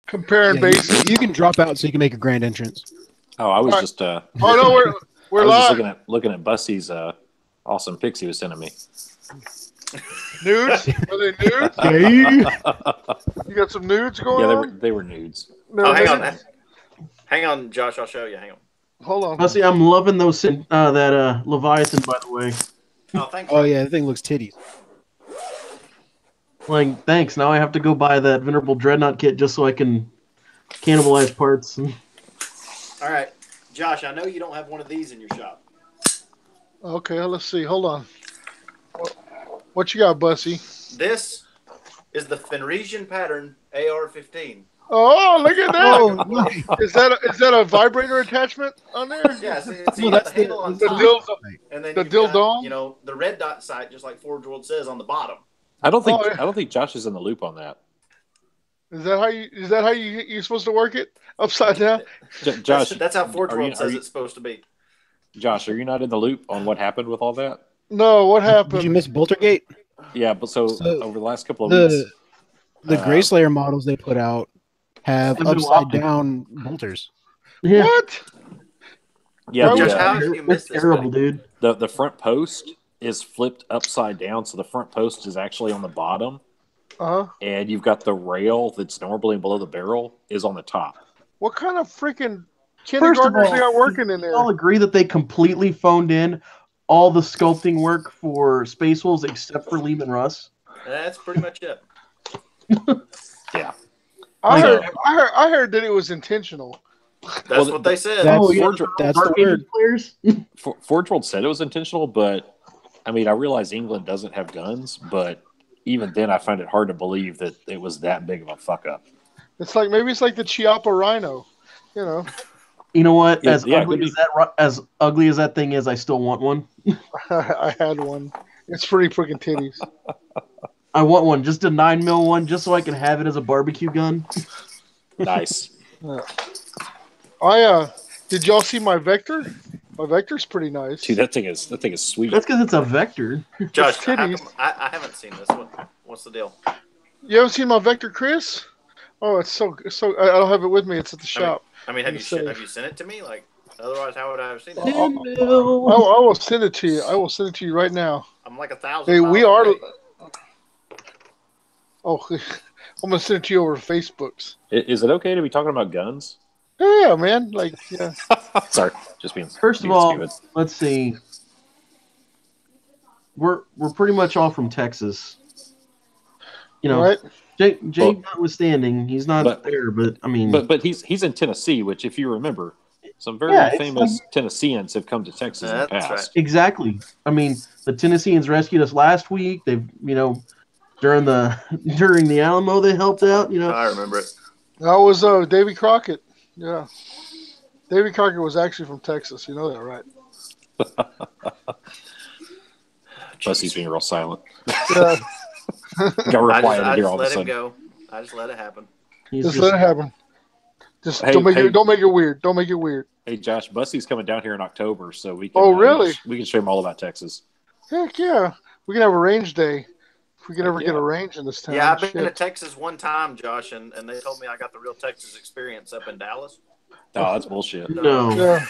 Comparing bases. You can drop out so you can make a grand entrance. Oh, I was Right. just Oh no, we're I was live. just looking at Bussy's awesome pics he was sending me. Nudes? Are they nudes? You got some nudes going Yeah, on? they were nudes. No, Hang on, Josh. I'll show you. Hang on. Hold on. Bussy, I'm loving those that Leviathan, by the way. Oh, thanks. Oh yeah, the thing looks titties. Like, thanks. Now I have to go buy that Venerable Dreadnought kit just so I can cannibalize parts. All right, Josh. I know you don't have one of these in your shop. Okay, let's see. Hold on. What you got, Bussy? This is the Fenrisian pattern AR-15. Oh, look at that! Oh, nice. Is that a vibrator attachment on there? Yeah, so No, you got the handle on the top, dildo. and then the you've got, dildong? you know, the red dot sight, just like Forge World says, on the bottom. I don't think Oh, yeah. I don't think Josh is in the loop on that. Is that how you're supposed to work it? Upside down? Josh, That's how Forge are World you- says are you- it's supposed to be. Josh, are you not in the loop on what happened with all that? No, what Did you happened? miss Boltergate? Yeah, but so So, over the last couple of weeks, The Grey Slayer models they put out have Have been upside whopping. down bolters. Yeah, What? yeah, Josh, the, how did you miss it's this? terrible, buddy? dude. the front post is flipped upside down, so the front post is actually on the bottom, Uh-huh. and you've got the rail that's normally below the barrel is on the top. What kind of freaking First of kindergartners all, they got working in we there? all agree that they completely phoned in all the sculpting work for Space Wolves except for Lehman Russ. That's pretty much it. Yeah, I So- heard that it was intentional. That's Well, what they said. That's- Oh, yeah, Forge- that's Dark the Ages word. players. Forge World said it was intentional, but I mean, I realize England doesn't have guns, but even then, I find it hard to believe that it was that big of a fuck up. It's like maybe it's like the Chiapa Rhino, you know. You know what? Yeah, As yeah, ugly could as as ugly as that thing is, I still want one. I had one. It's pretty freaking titties. I want one, just a 9mm one, just so I can have it as a barbecue gun. Nice. Did y'all see my Vector? My Vector's pretty nice. Dude, that thing is sweet. That's because it's a vector. Josh, It's how titties. come- I haven't seen this. What's the deal? You haven't seen my Vector, Chris? Oh, it's so. I don't have it with me. It's at the shop. I mean, have Let you me see. have you sent it to me? Like, otherwise, how would I have seen it? 10mm. I will send it to you. I will send it to you right now. I'm like 1,000. Hey, we miles are. away. Oh, I'm gonna send it to you over Facebooks. Is it okay to be talking about guns? Yeah, man. Like, yeah. Sorry, just being. First of being all, stupid. let's see. We're pretty much all from Texas. You know, Right? Jake Well- notwithstanding, he's not But- there, but I mean, But he's in Tennessee, which, if you remember, some very Yeah, it's famous Tennesseans have come to Texas in the That's past. exactly. I mean, the Tennesseans rescued us last week. They've, during the Alamo, they helped out. I remember it. That was Davy Crockett. Yeah. Davy Crockett was actually from Texas. You know that, right? Bussy's being real silent. Yeah. Got real I quiet in just here all of a let him sudden. go. I just let it happen. He's Just let it happen. Just Hey, don't make hey. it. Don't make it weird. Don't make it weird. Hey, Josh, Bussy's coming down here in October, so we can. Oh, really? We can show him all about Texas. Heck yeah. We can have a range day. If we can ever Yeah. get a range in this town. Yeah, I've been Shit. to Texas one time, Josh, and they told me I got the real Texas experience up in Dallas. Oh, that's bullshit. no. Yeah.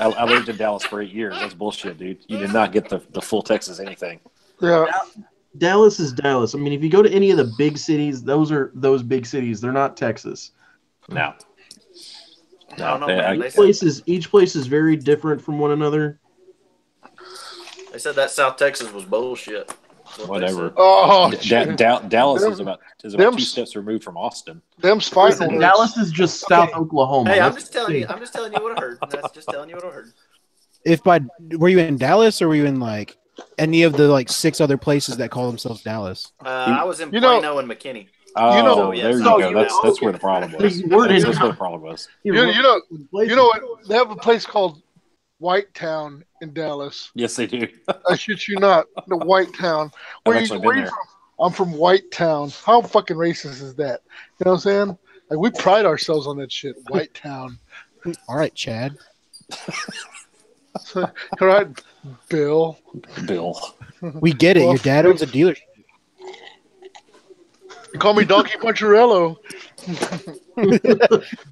I lived in Dallas for 8 years. That's bullshit, dude. You did not get the full Texas anything. Yeah. Dallas is Dallas. I mean, if you go to any of the big cities, those are those big cities. They're not Texas. No. I don't know, they- man. I- Each place is very different from one another. They said that South Texas was bullshit. That's what they Whatever. said. Oh, Dallas Them- is about them- 2 steps removed from Austin. them's fighting Listen, words. Dallas is just South Oklahoma. Hey, I'm Let's just telling you. see. I'm just telling you what I heard. That's just telling you what I heard. Were you in Dallas or were you in like any of the like 6 other places that call themselves Dallas? I was in You know- Plano and McKinney. Oh, You know- there you Oh, go. you That's know. where the problem So was. you weren't in- That's where the problem was. You know what? They have a place called White Town in Dallas. Yes, they do. I shit you not. The White Town. I've actually been there. from? I'm from White Town. How fucking racist is that? You know what I'm saying? Like, we pride ourselves on that shit. White Town. All right, Chad. All right, Bill. Bill. We get it. Well, Your dad owns a dealership. They call me Donkey Puncharello.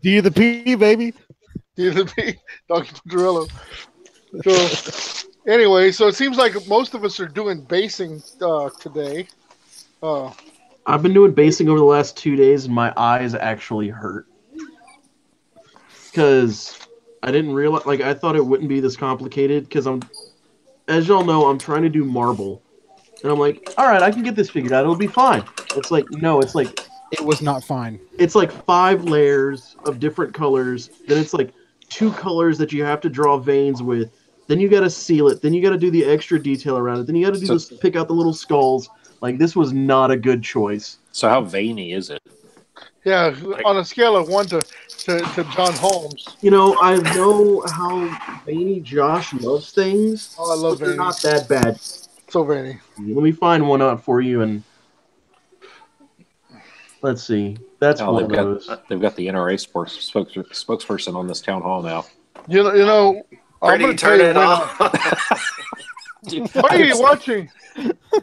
D the P, baby. Donkey Puncharello. So, anyway, so it seems like most of us are doing basing today. I've been doing basing over the last 2 days, and my eyes actually hurt. Because I didn't realize, like, I thought it wouldn't be this complicated, because as y'all know, I'm trying to do marble. And I'm like, all right, I can get this figured out. It'll be fine. It's like, no, it's like... It was not fine. It's like 5 layers of different colors. Then it's like 2 colors that you have to draw veins with. Then you got to seal it. Then you got to do the extra detail around it. Then you got to do this, pick out the little skulls. Like, this was not a good choice. So how veiny is it? Yeah, on a scale of 1 to John Holmes. You know, I know how veiny Josh loves things. Oh, I love but they're veiny. not that bad. So veiny. Let me find one out for you, and let's see. That's one of those. They've got the NRA spokesperson on this town hall now. You know, I'm Brady, going to tell turn you it when off. what are you watching?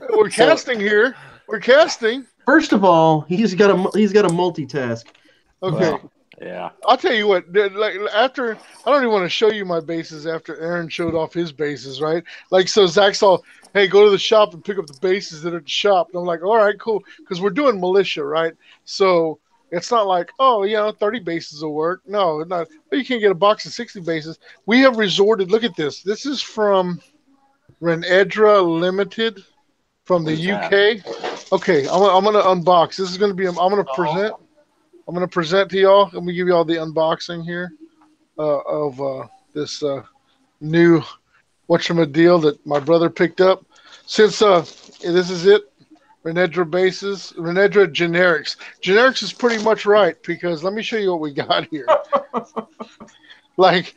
We're casting here. We're casting. First of all, he's got a multitask. Okay. Wow. Yeah. I'll tell you what. Like after, I don't even want to show you my bases after Aaron showed off his bases, right? Like so, Zach's all, "Hey, go to the shop and pick up the bases that are at the shop." And I'm like, "All right, cool," because we're doing militia, right? So it's not like, 30 bases will work. No, not. You can't get a box of 60 bases. We have resorted. Look at this. This is from Renedra Limited from the UK. Okay, I'm gonna unbox. This is gonna be. I'm gonna present. I'm going to present to y'all. Let me give you all the unboxing here of this new whatchamadill that my brother picked up. Since this is it, Renedra bases, Renedra generics. Generics is pretty much right because let me show you what we got here. Like,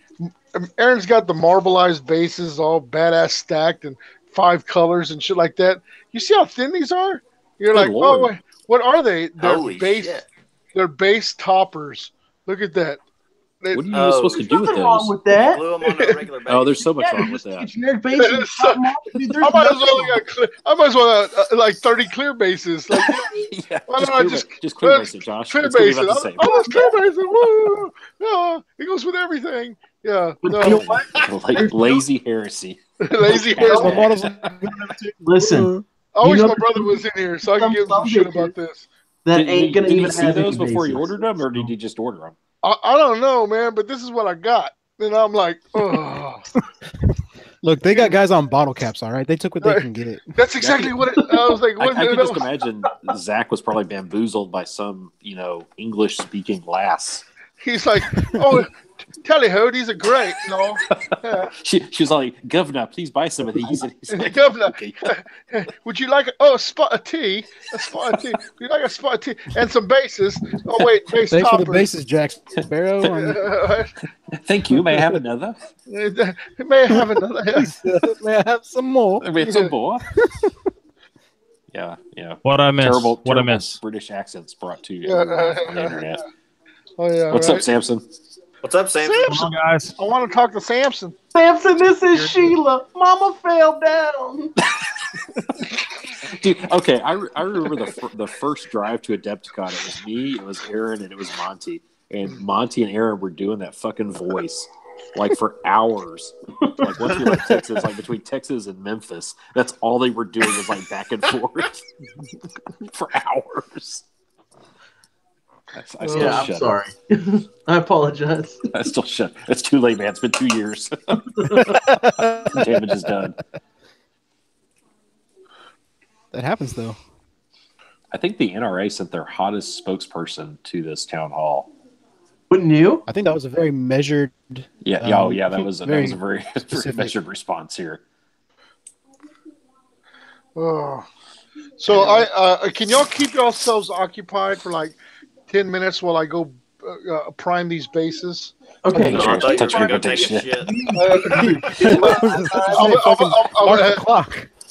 Aaron's got the marbleized bases all badass stacked and 5 colors and shit like that. You see how thin these are? You're Good like, Lord. oh, wait, what are they? They're Holy base. shit. They're base toppers. Look at that. What are you supposed to do with Nothing wrong those? with that. Glue them on a regular basis. Oh, there's so much Yeah, wrong just with take a that. generic basis. So- Dude, I there's might as nothing well wrong. I might as well like 30 clear bases. Like, Yeah, why don't I just clear base it, Josh. clear It's gonna be base it? about the same. I'll just clear base it. Woo! Yeah, it goes with everything. Yeah, You know no, what? Lazy heresy. lazy hair. My bottles- Listen, I wish You know- my brother was in here so I could give him some shit about this. that ain't gonna did even you see have those any before you bases. ordered them, or did you just order them? I don't know, man, but this is what I got. And I'm like, oh. Look, they got guys on bottle caps, all right? They took what they Right. can get. That's exactly what it, I was like. I What, can just imagine Zach was probably bamboozled by some, English-speaking lass. He's like, oh, tally ho, these are great. No, yeah. She was like, "Governor, please buy some of these." And he's like, Governor, "Okay." would you like a spot of tea? A spot of tea. Would you like a spot of tea and some bases? Oh wait, base Thanks for the toppers. bases, Jack Sparrow. Thank you. May I have another? May I have another? May I have some more? We have some more. Yeah. What I miss? Terrible What I miss? British accents brought to Yeah. everyone on the internet. Oh yeah. What's right. up, Samson? What's up, Sam? Come on, guys. I want to talk to Samson. Samson, this is Sheila. Mama fell down. Dude, okay, I remember the first drive to Adepticon. It was me, it was Aaron, and it was Monty. And Monty and Aaron were doing that fucking voice like for hours. Like once we left Texas, like between Texas and Memphis, that's all they were doing was like back and forth for hours. I still Yeah, I'm shut sorry. I apologize. up. I still shut. It's too late, man. It's been 2 years. Damage is done. That happens, though. I think the NRA sent their hottest spokesperson to this town hall. Wouldn't you? I think that was a very measured. Yeah, that was a very specific. measured response here. Oh. So I can y'all keep yourselves occupied for like 10 minutes while I go prime these bases? Okay. No, I thought you were Touch me, going to go take take a shit. shit.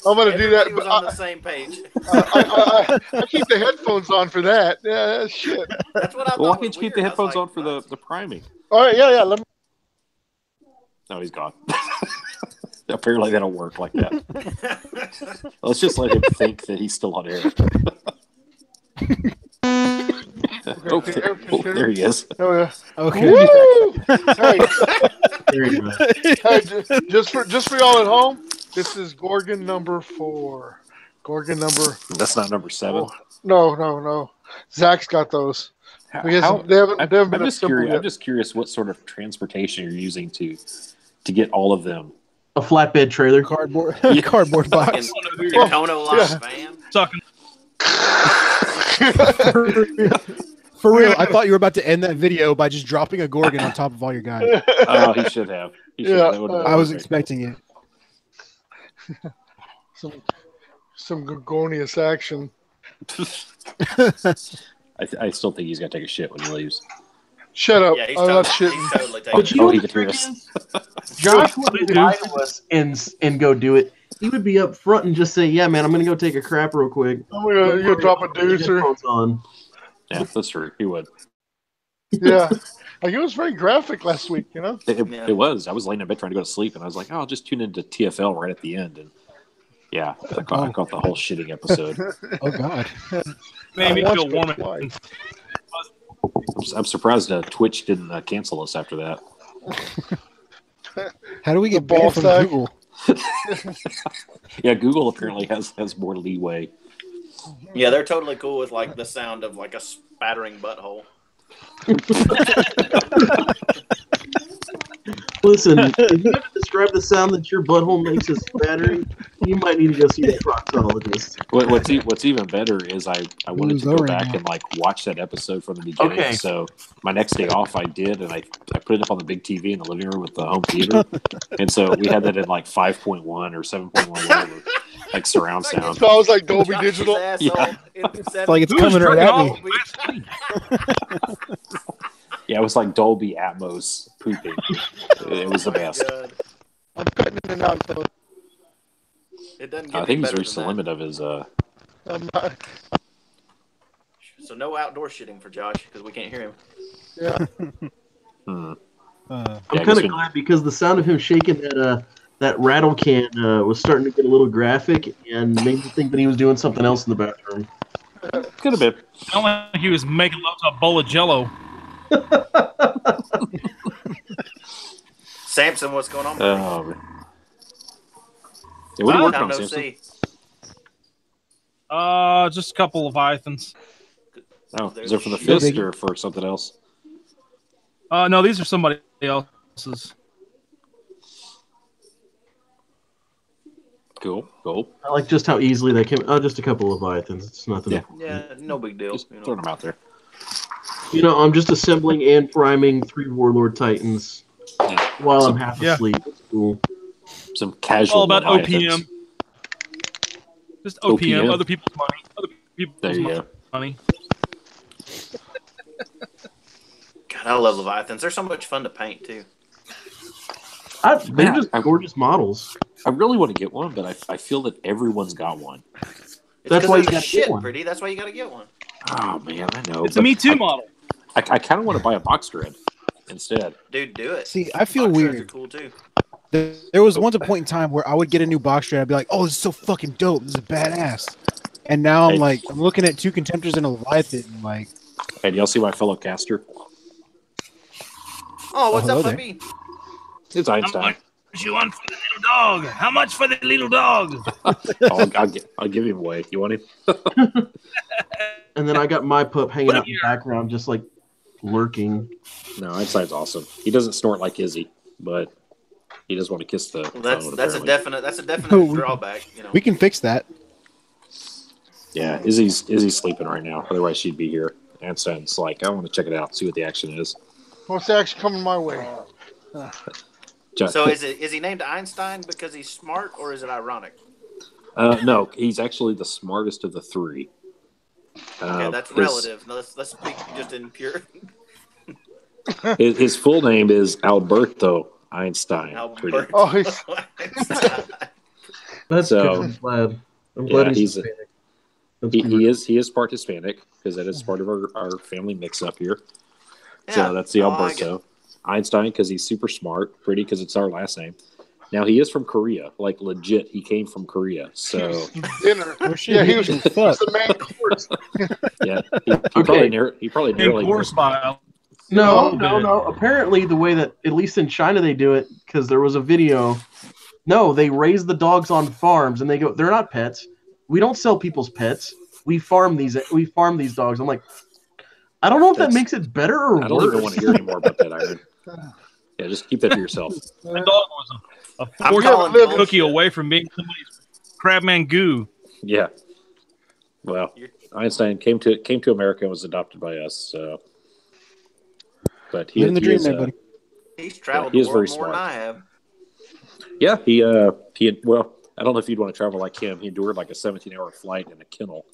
I'm gonna do that. Everybody was on the same page. I keep the headphones on for that. Yeah, shit. That's what I thought. Well, why was can't you keep weird. the I was headphones like, on for the priming? All right, yeah. Let me. No, he's gone. Apparently, they don't work like that. Let's just let him think that he's still on air. Oh, there he is. Oh yeah. Okay. Woo! Hey, There you go. hey, just for y'all at home, this is Gorgon number 4. Gorgon number. That's not number 7. No. Zach's got those. They haven't been I'm just assembled curious. yet. I'm just curious what sort of transportation you're using to get all of them. A flatbed trailer. Cardboard Yeah. cardboard box. Katono line van. Sucking. For real, I thought you were about to end that video by just dropping a Gorgon on top of all your guys. Oh, he should have. Yeah, That would've been I was perfect. expecting it. Some Gorgonius action. I still think he's got to take a shit when he leaves. Shut up! Yeah, he's I'm not totally shitting. taking But you Oh, know he what the could hear trick us. is? Josh wouldn't lie to us and go do it. He would be up front and just say, "Yeah, man, I'm gonna go take a crap real quick." You're gonna drop a deucer. Headphones on. Yeah, that's true. He would. Yeah, like it was very graphic last week. You know. Yeah. It was. I was laying in bed trying to go to sleep, and I was like, "Oh, I'll just tune into TFL right at the end." And yeah, I caught the whole shitting episode. Oh God. Made me I feel watched warm. it twice. I'm surprised Twitch didn't cancel us after that. How do we get The ball banned from sack. Google? Yeah, Google apparently has more leeway. Yeah, they're totally cool with like the sound of like a spattering butthole. Listen, if you have to describe the sound that your butthole makes as spattering, you might need to go see a proctologist. What's even better is I wanted to go Ooh, back now. and like watch that episode from the beginning. Okay. So my next day off, I did, and I put it up on the big TV in the living room with the home theater, and so we had that in like 5.1 or 7.1, whatever, like surround sound. So I was like Dolby Josh's Digital. asshole Yeah. in the It's like it's Who's coming right jerking at me. off? Yeah, it was like Dolby Atmos pooping. It was the best. God. I'm cutting in and out. So It doesn't get I any think he's better reached the than that. limit of his. I'm not, So no outdoor shitting for Josh because we can't hear him. yeah. Hmm. I'm Yeah, I kind guess of glad because the sound of him shaking that rattle can was starting to get a little graphic and made me think that he was doing something else in the bathroom. Could have been. Sounded like he was making love to a bowl of Jello. Samson, what's going on? Man. Yeah, what are you working Time on, no Samson? Uh, just a couple of Leviathans. Oh, is it for the No fist biggie. or for something else? No, these are somebody else's. Cool. I like just how easily that came. Oh, just a couple of Leviathans. It's nothing. Yeah. Yeah, no big deal. Just You know. throwing them out there. You know, I'm just assembling and priming 3 Warlord Titans Yeah. while I'm So- half Yeah. asleep. It's cool. Some casual. All about Leviathans. OPM. Just OPM, OPM. other people's money. Other people's There you go. money. God, I love Leviathans. They're so much fun to paint too. They're Yeah, just gorgeous models. I really want to get one, but I feel that everyone's got one. It's That's 'cause why they're you the gotta shit get one. pretty. That's why you got to get one. Oh man, I know. It's a but Me Too model. I kind of want to buy a box dread instead. Dude, do it. See, I feel Box shirts are weird. cool too. There was once a point in time where I would get a new box trade. I'd be like, "Oh, this is so fucking dope. This is badass." And now I'm Hey. like, I'm looking at 2 Contemptors and a Leviathan. And like, And y'all see my fellow caster? Oh, what's hello up, there. puppy? It's How Einstein. much you want for the little dog? How much for the little dog? I'll give him away. You want him? And then I got my pup hanging out in the background, just like lurking. No, Einstein's awesome. He doesn't snort like Izzy, but he does want to kiss the Well, that's phone, a apparently. definite Oh, we- drawback. You know. we can fix that. Yeah, Izzy's sleeping right now. Otherwise, she'd be here. Einstein's like, I want to check it out, see what the action is. What's actually coming my way? So is he named Einstein because he's smart, or is it ironic? No, he's actually the smartest of the 3. Okay, that's his- relative. No, let's speak just in pure. His full name is Alberto Einstein. Albert. Oh, he's That's So- good. I'm glad. I'm glad Yeah, he's he's a- Hispanic. That's He good. is part Hispanic because that is part of our family mix up here. Yeah, So that's the I like Alberto. Einstein because he's super smart. Pretty because it's our last name. Now he is from Korea, like legit. He came from Korea, so Dinner. Oh, shit, Yeah, he he was was fucked. the main course. yeah, he probably In nearly course by No, little no, bit. no. Apparently, the way that, at least in China, they do it, because there was a video. No, they raise the dogs on farms, and they go, they're not pets. We don't sell people's pets. We farm these dogs. I'm like, I don't know if that That's- makes it better or I don't worse. even want to hear any more about that, Iron. Yeah, just keep that to yourself. The dog was a I'm fortune calling live- cookie bullshit. away from being somebody's crabman goo. Yeah. Well, Einstein came to America and was adopted by us. So, but he, Living the he dream is, there, buddy. He's traveled he the is very world more than smart. I have. Yeah, he had, well, I don't know if you'd want to travel like him. He endured like a 17-hour flight in a kennel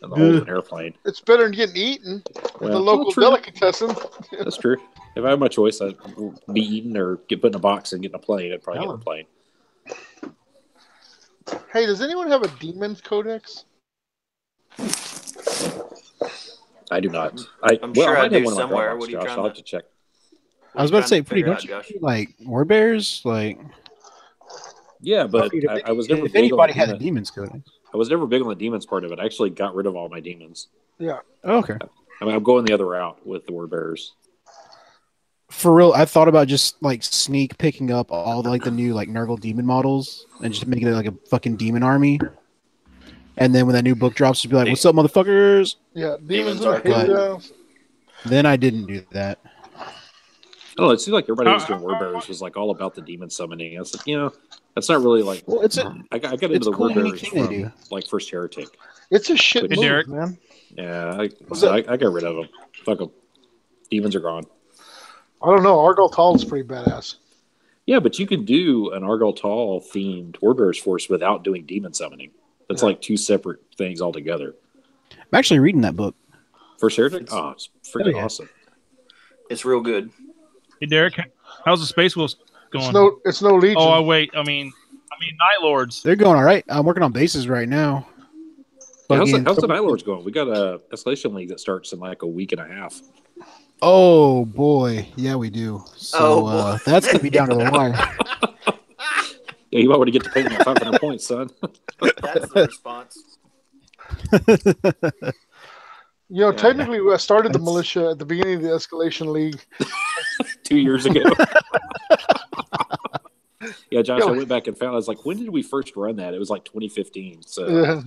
in the hold of an airplane. It's better than getting eaten at the Well, local true. delicatessen. That's true. If I had my choice, I'd be eaten or get put in a box and get in a plane. I'd probably get in a plane. Hey, does anyone have a Demon's Codex? I do not. I'm sure I might do have one in my somewhere. Dropbox, What are you Josh. trying I'll have to- to check. I was about to say, pretty figure don't out, you Josh? do, like war bears? Like, Yeah, but I was never if big anybody on had a the demon's codex. I was never big on the demons part of it. I actually got rid of all my demons. Yeah. Oh, okay. I mean, I'm going the other route with the word bearers. For real, I thought about just like sneak picking up all the, like the new like Nurgle demon models and just making it like a fucking demon army. And then when that new book drops, just be like, "What's up, motherfuckers?" Yeah, Demons demons are are cool. heroes. Then I didn't do that. I don't know. It seemed like everybody was doing word bearers was like all about the demon summoning. I was like, that's not really like. Well, it's I got into it's the a cool, word unique bearers thing they from do. like First Heretic. It's a shit Hey, move, Derek. man. Yeah, I got rid of them. Fuck them. Demons are gone. I don't know. Argyle Tall is pretty badass. Yeah, but you could do an Argyle Tall themed word bearers force without doing demon summoning. That's like two separate things altogether. I'm actually reading that book. First Heretic? It's freaking yeah. awesome. It's real good. Hey, Derek, how's the Space Wolves going? It's no Legion. Oh, wait. I mean, Night Lords. They're going all right. I'm working on bases right now. Yeah, how's Fucking- the Night Lords going? We got a escalation league that starts in like a week and a half. Oh boy, yeah, we do. So Oh, boy. that's gonna be down to the wire. Yeah, you might want to get to painting at 500 points, son. That's the response. Technically, I started the militia at the beginning of the Escalation League. 2 years ago. Yeah, Josh, I went back and found. I was like, when did we first run that? It was like 2015. So Yeah.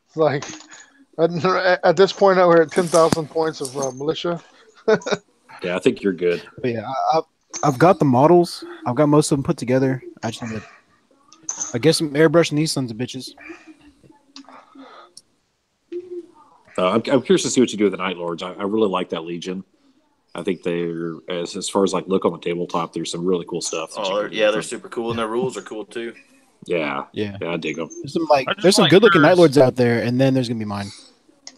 It's like at this point, we're at 10,000 points of militia. yeah, I think you're good. But yeah, I've got the models. I've got most of them put together. I just need to, I guess, some airbrushing these sons of bitches. I'm curious to see what you do with the Night Lords. I really like that Legion. I think they're as far as like look on the tabletop. There's some really cool stuff. that you Oh, can do yeah, with they're them. super cool, and their rules are cool too. Yeah. I dig them. There's some good looking Night Lords out there, and then there's gonna be mine.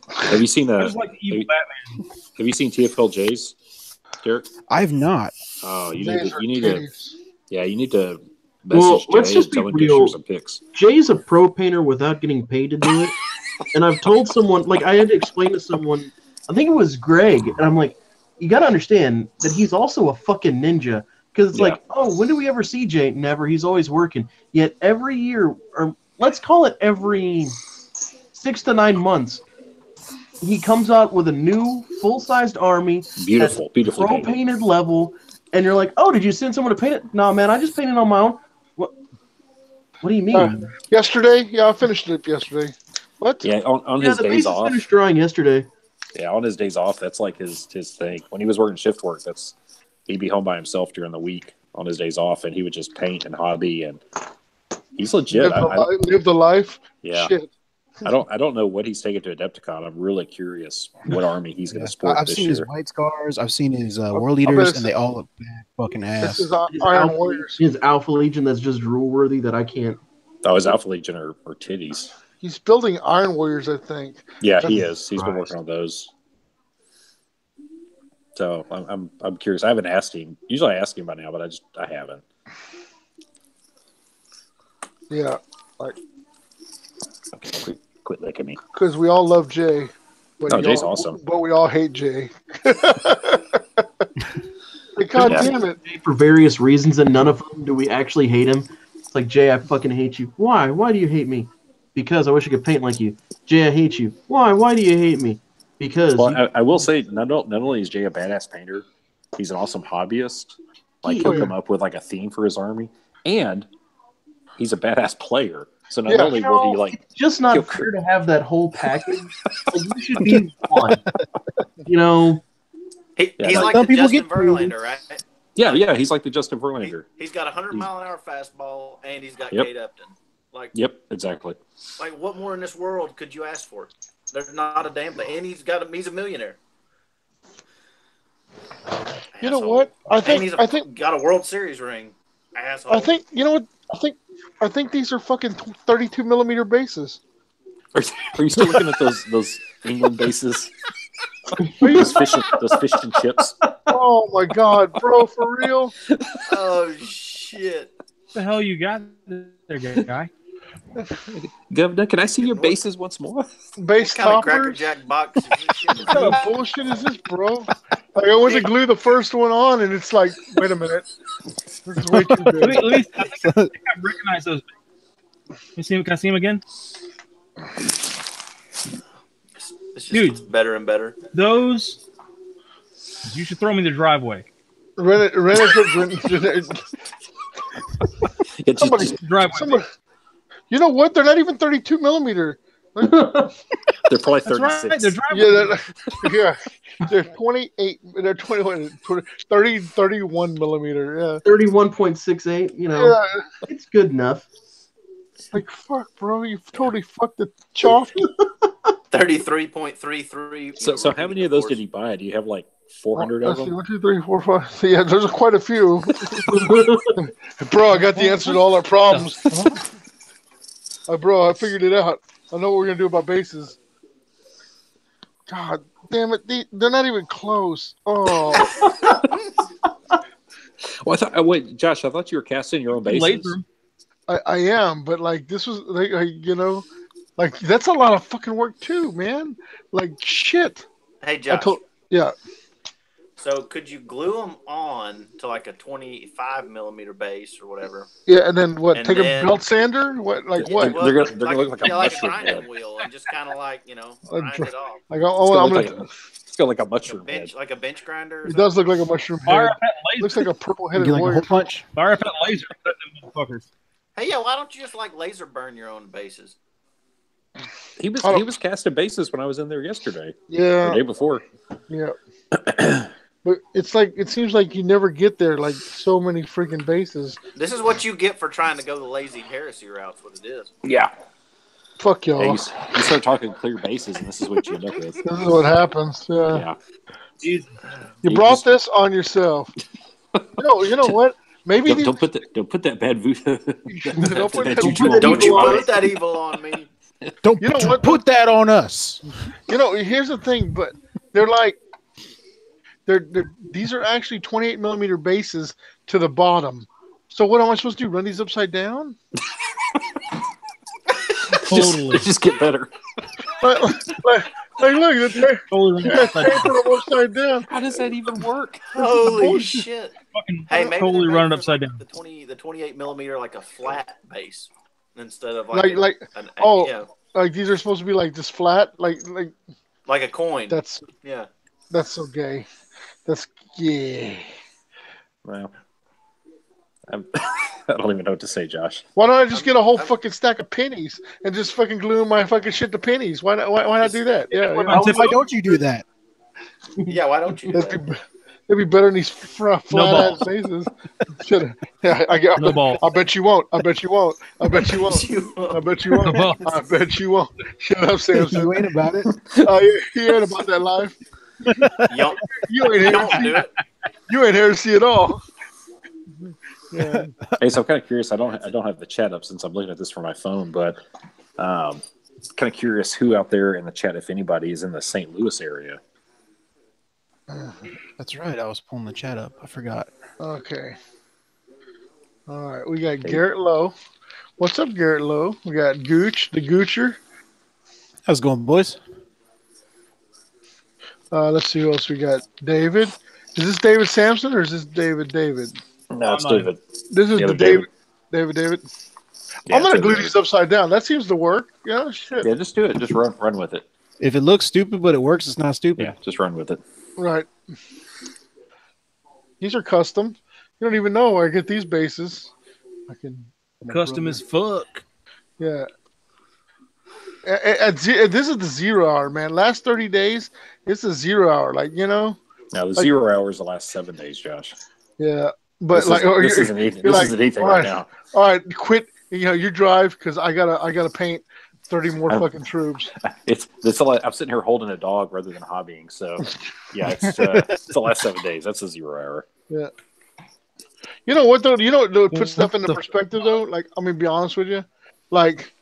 Have you seen I just like the evil Batman. Have you seen TFLJs, Derek? I have not. Oh, you Laser need to titties. you need to Well, message let's Jay just and tell be him to real. share some pics. Jay's a pro painter without getting paid to do it. And I've told someone, like, I had to explain to someone, I think it was Greg, and I'm like, you got to understand that he's also a fucking ninja. Because it's like, oh, when do we ever see Jay? Never. He's always working. Yet every year, or let's call it every 6 to 9 months, he comes out with a new full-sized army. Beautiful, at beautiful. pro-painted level. And you're like, oh, did you send someone to paint it? No, man, I just painted on my own. What do you mean? Yesterday? Yeah, I finished it yesterday. What? Yeah, on Yeah, his the days base is off. finished drawing yesterday. Yeah, on his days off, that's like his thing. When he was working shift work, he'd be home by himself during the week on his days off, and he would just paint and hobby, and he's legit. Live the life? Yeah, Shit. I don't know what he's taking to Adepticon. I'm really curious what army he's going to sport I've this seen year. his white scars. I've seen his world I bet leaders, it's- and they all look bad fucking ass. This is His Iron Alpha, Warriors. his Alpha Legion that's just drool worthy that I can't. Oh, his Alpha Legion or titties. He's building Iron Warriors, I think. Yeah, he is. He's been Christ. working on those. So I'm curious. I haven't asked him. Usually I ask him by now, but I haven't. Yeah, like Okay, quit licking me. because we all love Jay. But Oh, Jay's awesome. But we all hate Jay. God damn it. For various reasons, and none of them do we actually hate him. It's like, Jay, I fucking hate you. Why? Why do you hate me? Because I wish I could paint like you. Jay, I hate you. Why? Why do you hate me? Because. Well, I will say, not only is Jay a badass painter, he's an awesome hobbyist. Like, he'll come up with like a theme for his army, and he's a badass player. So not only will he like, it's just not fair to have that whole package. Like, you should be one. You know, he's like the Justin Verlander, right? Yeah, he's like the Justin Verlander. He's got a 100-mile-an-hour fastball, and he's got Kate Upton. Like, exactly. Like, what more in this world could you ask for? There's not a damn thing, and he's a millionaire. You know what? I think got a World Series ring. Asshole. I think you know what? I think these are fucking 32 millimeter bases. Are you still looking at those England bases? those fish and chips. Oh my god, bro, for real? Oh shit! What the hell you got there, guy? Governor, can I see your bases once more? Base what kind of Cracker toppers? Jack box? What kind of bullshit is this, bro? Like, I went to glue the first one on, and it's like, wait a minute, this is way too big. Let me I think I recognize those. Can I see him again? Dude, better and better. Those, you should throw me in the driveway. Somebody, Driveway. You know what? They're not even 32 millimeter. They're probably 36. Right. They're driveway. They're 28. They're 21, 30, 31 millimeter. Yeah, 31.68. You know, it's good enough. Like, fuck, bro, you totally fucked the chalk. 33.33. So how many of those did he buy? Do you have like 400 of them? 1, 2, 3, 4, 5. Yeah, there's quite a few. Bro, I got the answer to all our problems. Bro, I figured it out. I know what we're gonna do about bases. God damn it, they're not even close. Oh. Well, wait, Josh, I thought you were casting your own bases. I am, but like this was like you know, like that's a lot of fucking work too, man. Like shit. Hey, Josh. Yeah. So could you glue them on to like a 25 millimeter base or whatever? Yeah, and then what? And take then, a belt sander? What? Like what? They're gonna look like a mushroom grinding head. wheel and just kind of like grind it off. Like it's got like a mushroom head. Like a bench grinder. It does look like a mushroom head. Looks like a purple-headed warrior. Like a hole punch. Fire up that laser, motherfuckers. Hey, yeah, why don't you just like laser burn your own bases? He was casting bases when I was in there yesterday. Yeah. The day before. Yeah. But it's like it seems like you never get there. Like so many freaking bases. This is what you get for trying to go the lazy heresy route. What it is. Yeah. Fuck y'all. Yeah, you start talking clear bases, and this is what you end up with. This is what happens. Yeah. You brought this on yourself. You know what? Maybe don't put that bad voodoo. Don't you put that evil on me. Don't put that on us. You know, here's the thing, but they're like these are actually 28 millimeter bases to the bottom. So what am I supposed to do? Run these upside down? Totally. Just get better. Like look, they're upside down. How does that even work? Holy shit! Hey, maybe totally run it upside down. The 28 millimeter like a flat base instead of like these are supposed to be like this flat, like a coin. That's so gay. That's gay. Well, I don't even know what to say, Josh. Why don't I just get a whole fucking stack of pennies and just fucking glue my fucking shit to pennies? Why not do that? Yeah. Why don't you do that? Yeah, why don't you? It'd be better than these flat ass bases. Yeah, no ball. I bet you won't. I bet you won't. I bet you won't. I bet you won't. I bet you won't. Shut up, Samson. You ain't about it. He ain't about that life. You ain't here to see it all. Yeah. Hey, so I'm kind of curious. I don't have the chat up since I'm looking at this from my phone, but kind of curious who out there in the chat, if anybody, is in the St. Louis area. That's right. I was pulling the chat up. I forgot. Okay. All right. We got Garrett Lowe. What's up, Garrett Lowe? We got Gooch, the Goocher. How's it going, boys? Let's see who else we got. David. Is this David Sampson or is this David David? No, it's David. This is The the other David. David. Yeah, I'm gonna it's glue David. these upside down. That seems to work. Yeah, shit. Yeah, just do it. Just run with it. If it looks stupid but it works, it's not stupid. Yeah, just run with it. Right. These are custom. You don't even know where I get these bases. I can Custom as fuck. Yeah. This is the 0 hour, man. Last 30 days, it's a 0 hour. Like, you know. Now the 0 hours the last 7 days, Josh. Yeah, but this isn't anything right now. All right, quit. You know, you drive because I gotta paint 30 more fucking troops. It's I'm sitting here holding a dog rather than hobbying. So yeah, it's the last 7 days. That's a 0 hour. Yeah. You know what though? You know what put stuff into perspective though? Like, I'm gonna be honest with you. Like,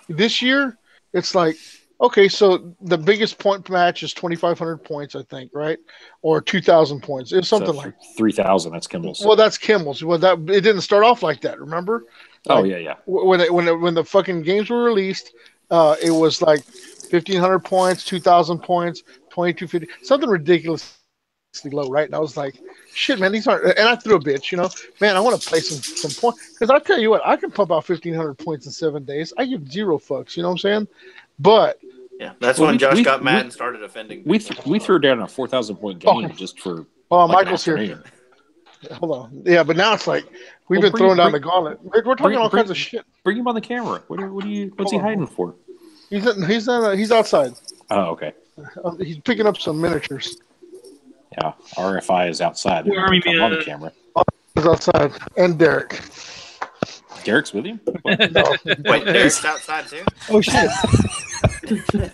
this year, it's like, okay, so the biggest point match is 2,500 points, I think, right? Or 2,000 points. It's something like 3,000. That's Kimmel's. Well, that's Kimmel's. Well, it didn't start off like that. Remember? Oh yeah. When the fucking games were released, it was like 1,500 points, 2,000 points, 2,250, something ridiculously low, right? And I was like, shit, man, these aren't. And I threw a bitch, you know, man, I want to play some points because I tell you what, I can pump out 1,500 points in 7 days. I give zero fucks, you know what I'm saying? But yeah, that's when Josh got mad and started offending. We threw down a 4,000 point game just for. Oh, Michael's here. Hold on. Yeah, but now it's like we've been throwing down the gauntlet. We're talking all kinds of shit. Bring him on the camera. What's he hiding for? He's outside. Oh, okay. He's picking up some miniatures. Yeah, RFI is outside. Where are come on the camera. He's outside, and Derek. Derek's with him? No. Wait, Derek's outside too? Oh shit!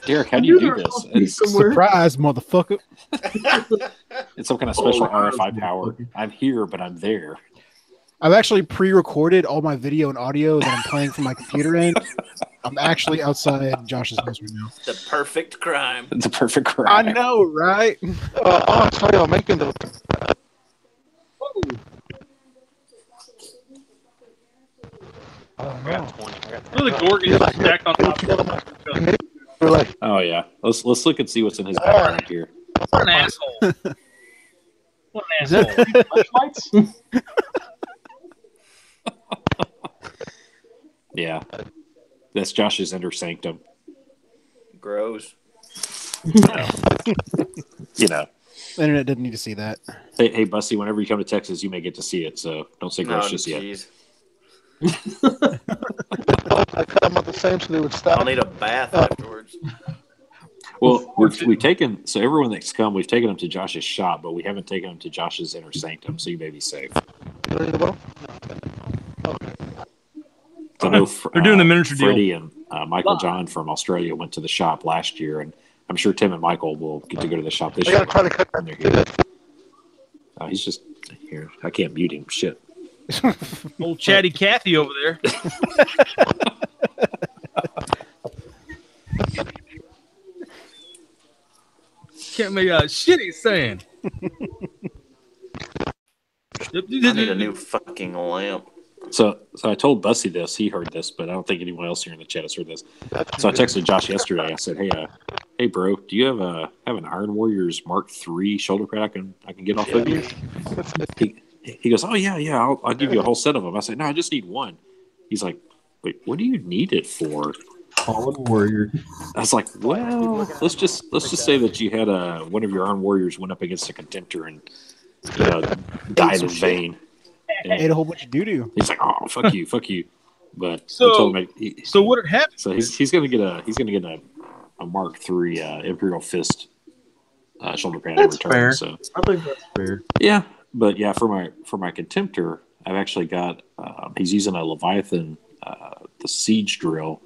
Derek, how do you do this? It's Surprise, motherfucker! It's some kind of special RFI power. I'm here, but I'm there. I've actually pre-recorded all my video and audio that I'm playing from my computer end. I'm actually outside Josh's house right now. The perfect crime. It's a perfect crime. I know, right? I'll tell you, I'm making the. I got 20. Look at the Gorgon stacked on top. Oh yeah. Let's look and see what's in his background here. What an asshole. What an asshole. Yeah. That's Josh's inner sanctum. Gross. You know. The internet didn't need to see that. Hey, Bussy, whenever you come to Texas, you may get to see it, so don't say gross just yet. I cut them up the same so they would stop. I'll need a bath afterwards. Well, we've taken, so everyone that's come, we've taken them to Josh's shop, but we haven't taken them to Josh's inner sanctum, so you may be safe. Okay. I know They're doing the miniature Freddie deal. and Michael John from Australia went to the shop last year, and I'm sure Tim and Michael will get to go to the shop this I year. gotta try to cut They're here. He's just here. I can't mute him. Shit. Old chatty Cathy over there. Can't make out shit he's saying. I need a new fucking lamp. So I told Bussy this. He heard this, but I don't think anyone else here in the chat has heard this. So I texted Josh yesterday. I said, "Hey, bro, do you have an Iron Warriors Mark III shoulder pad I can get off of you?" He goes, "Oh yeah, I'll give you a whole set of them." I said, "No, I just need one." He's like, "Wait, what do you need it for?" Fallen Warrior. I was like, "Well, let's just say that you had one of your Iron Warriors went up against a contender and died in vain." Ate a whole bunch of doo-doo. He's like, "Oh, fuck you, fuck you." But So- I told him So what had happened? so he's gonna get a Mark III Imperial Fist shoulder pad in That's return. fair. So I think that's fair. yeah, but yeah, for my contemptor, I've actually got he's using a Leviathan, the siege drill,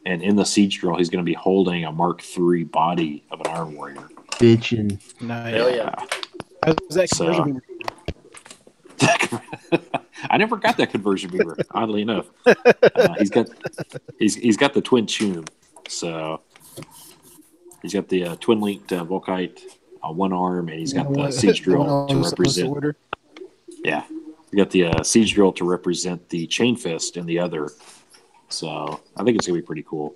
and in the siege drill, he's going to be holding a Mark III body of an Iron Warrior. Bitchin'. Nice. Hell yeah. How's that So- conversion? I never got that conversion beaver. Oddly enough, he's got the twin tune, so he's got the twin linked Volkite on one arm, and he's got the siege drill to represent. Yeah, we got the siege drill to represent the chain fist in the other. So I think it's gonna be pretty cool.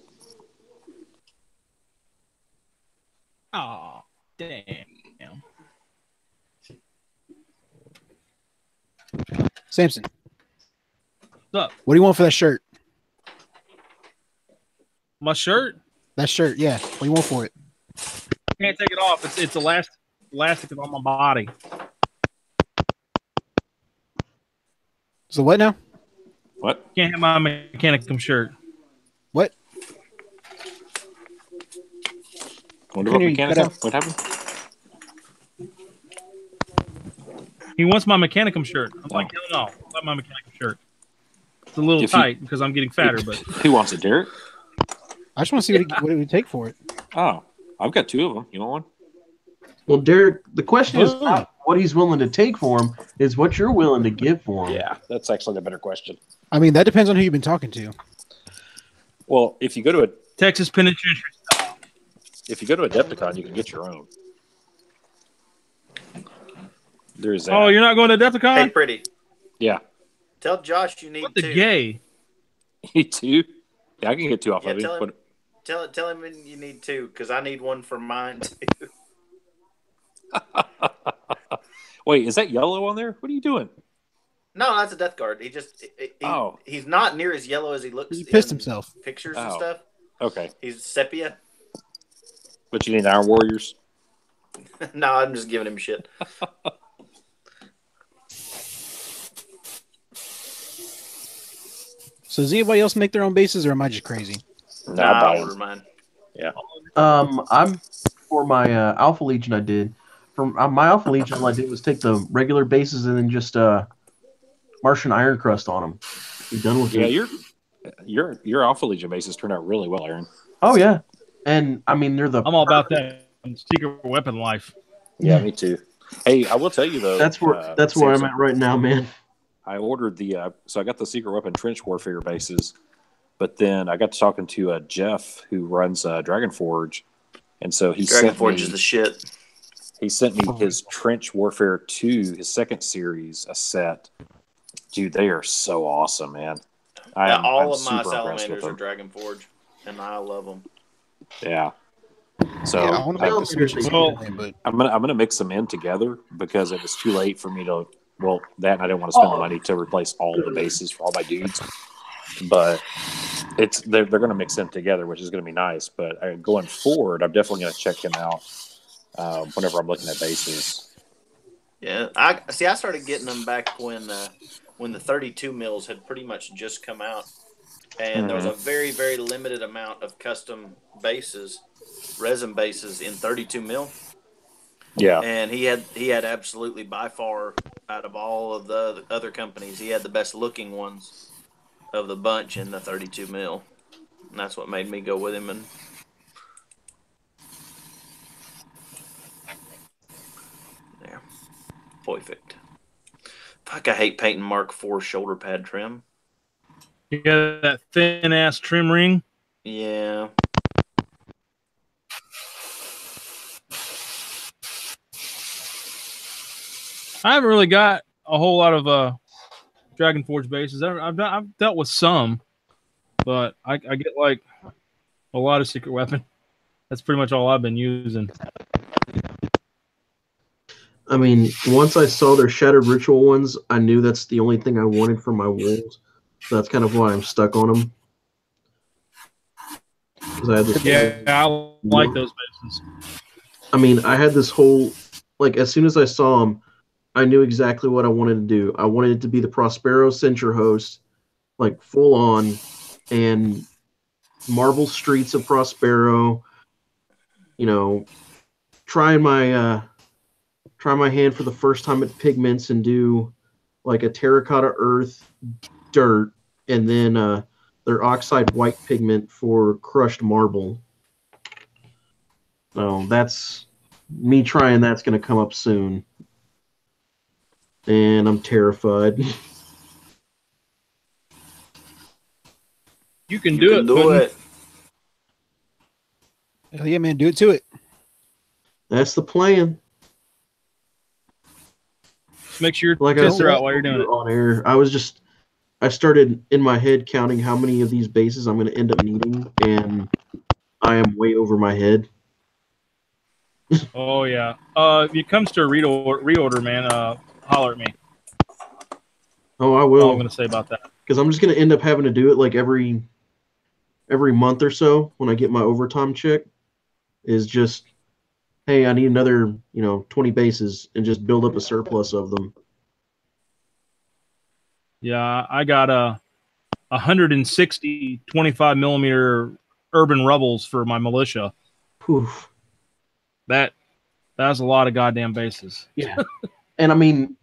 Oh, damn. Samson, What's up? what do you want for that shirt? My shirt? That shirt, yeah. What do you want for it? I can't take it off. It's elastic on my body. So what now? What? Can't have my Mechanicum shirt. What? Wonder what Couldn't hear you, cut Mechanicum? What happened? He wants my Mechanicum shirt. I'm like, hell no. I want my Mechanicum shirt. It's a little tight because I'm getting fatter, but Who wants it, Derek? I just want to see what it would take for it. Oh, I've got 2 of them. You want one? Well, Derek, the question is not what he's willing to take for him, is what you're willing to give for him. Yeah, that's actually the better question. I mean, that depends on who you've been talking to. Well, if you go to Texas Penitentiary. Adepticon, you can get your own. There's that. Oh, you're not going to Adepticon? Hey, pretty. Yeah. Tell Josh you need What the 2. gay? You too? Yeah, I can get 2 off Yeah, of you. tell him you need 2 because I need one for mine too. Wait, is that yellow on there? What are you doing? No, that's a Death Guard. He's not near as yellow as he looks. He pissed in himself. Pictures and stuff. Okay. He's sepia. But you need Iron Warriors? No, I'm just giving him shit. So does anybody else make their own bases, or am I just crazy? Nah, I ordered mine. Yeah. I'm for my Alpha Legion. I did for my Alpha Legion. All I did was take the regular bases and then just Martian Iron Crust on them. Be done with it. Yeah, your Alpha Legion bases turned out really well, Aaron. Oh yeah, and I mean they're the. I'm all about that secret weapon life. Yeah, me too. Hey, I will tell you though. That's where I'm at right now, man. I ordered so I got the secret weapon trench warfare bases, but then I got to talking to Jeff who runs Dragon Forge, and so Dragon Forge is the shit. He sent me his Trench Warfare 2, his second series, a set. Dude, they are so awesome, man. All of my salamanders are Dragon Forge, and I love them. Yeah. So I want to make the switch. But I'm gonna mix them in together because it was too late for me to. Well, that and I didn't want to spend the money to replace all the bases for all my dudes. But they're going to mix them together, which is going to be nice. But going forward, I'm definitely going to check him out whenever I'm looking at bases. Yeah, I started getting them back when the 32 mils had pretty much just come out, and there was a very, very limited amount of custom bases, resin bases in 32 mil. Yeah, and he had absolutely by far out of all of the other companies, he had the best looking ones of the bunch in the 32 mil, and that's what made me go with him. And there, perfect. Fuck, I hate painting Mark IV shoulder pad trim. You got that thin ass trim ring. Yeah. I haven't really got a whole lot of Dragon Forge bases. I've dealt with some, but I get like a lot of secret weapon. That's pretty much all I've been using. I mean, once I saw their Shattered Ritual ones, I knew that's the only thing I wanted for my wolves. So that's kind of why I'm stuck on them. I like those bases. I mean, I had this whole, like, as soon as I saw them, I knew exactly what I wanted to do. I wanted it to be the Prospero Censure Host, like, full on, and marble streets of Prospero, you know, try my hand for the first time at pigments and do like a terracotta earth dirt and then their oxide white pigment for crushed marble. So that's me trying. That's going to come up soon. And I'm terrified. You can do it. Hell yeah, man, do it to it. That's the plan. Make sure like your fists are out while you're doing it. On air, I started in my head counting how many of these bases I'm going to end up needing, and I am way over my head. Oh yeah. If it comes to a reorder, man, holler at me. Oh, I That's all I'm will, going to say about that. because I'm just gonna end up having to do it like every month or so when I get my overtime check. Is just, hey, I need another 20 bases, and just build up a surplus of them. Yeah, I got a 160 25 millimeter urban rebels for my militia. Poof. That's a lot of goddamn bases. Yeah. And I mean,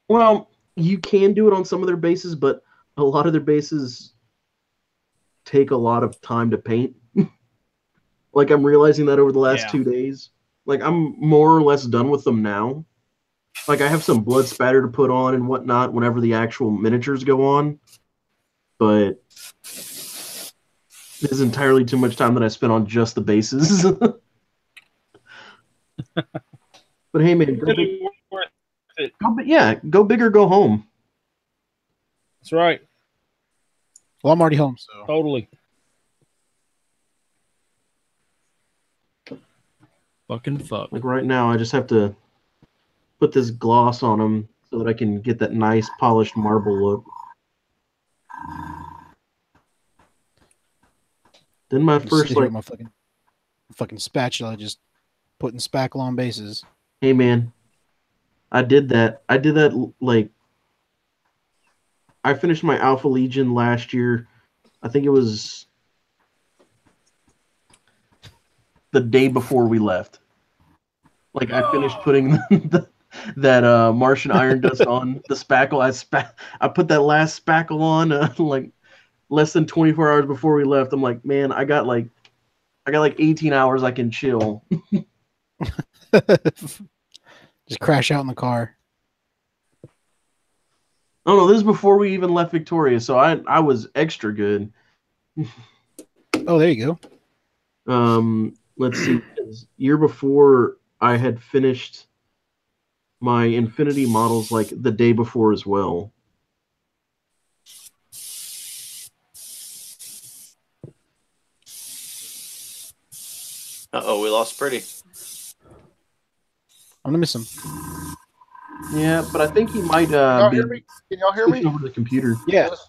well, you can do it on some of their bases, but a lot of their bases take a lot of time to paint. Like, I'm realizing that over the last Yeah. 2 days. Like, I'm more or less done with them now. Like, I have some blood spatter to put on and whatnot whenever the actual miniatures go on. But this is entirely too much time that I spent on just the bases. But hey, man, Really worth it. go big or go home. That's right. Well, I'm already home, so Totally. Fucking fuck. Like right now, I just have to put this gloss on them so that I can get that nice polished marble look. Then my I'm just first sitting here like, with my fucking spatula, just putting spackle on bases. hey man, I did that. Like, I finished my Alpha Legion last year. I think it was the day before we left. Like, I finished putting that Martian Iron Dust on the spackle. I put that last spackle on like less than 24 hours before we left. I'm like, man, I got like 18 hours I can chill. Just crash out in the car. Oh no, this is before we even left Victoria, so I was extra good. Oh, there you go. Let's see. Year before, I had finished my Infinity models like the day before as well. We lost Pretty. I'm gonna miss him. Yeah, but I think he might Y'all be hear me? Can y'all hear switching me? over to the computer. Yeah, Is this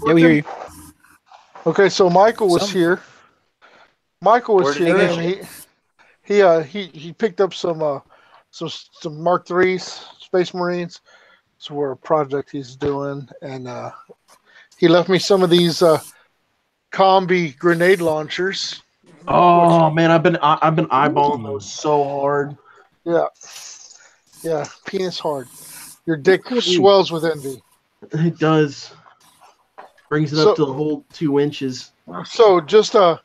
yeah, we hear working? you. Okay, so Michael was Some- here. Michael was Where did he here, go? and he picked up some Mark IIIs, Space Marines. It's for a project he's doing, and he left me some of these combi grenade launchers. Oh man, I've been eyeballing those so hard. Yeah, yeah, penis hard. Your dick Cool. swells with envy. It does. Brings it So- up to the whole 2 inches. So just to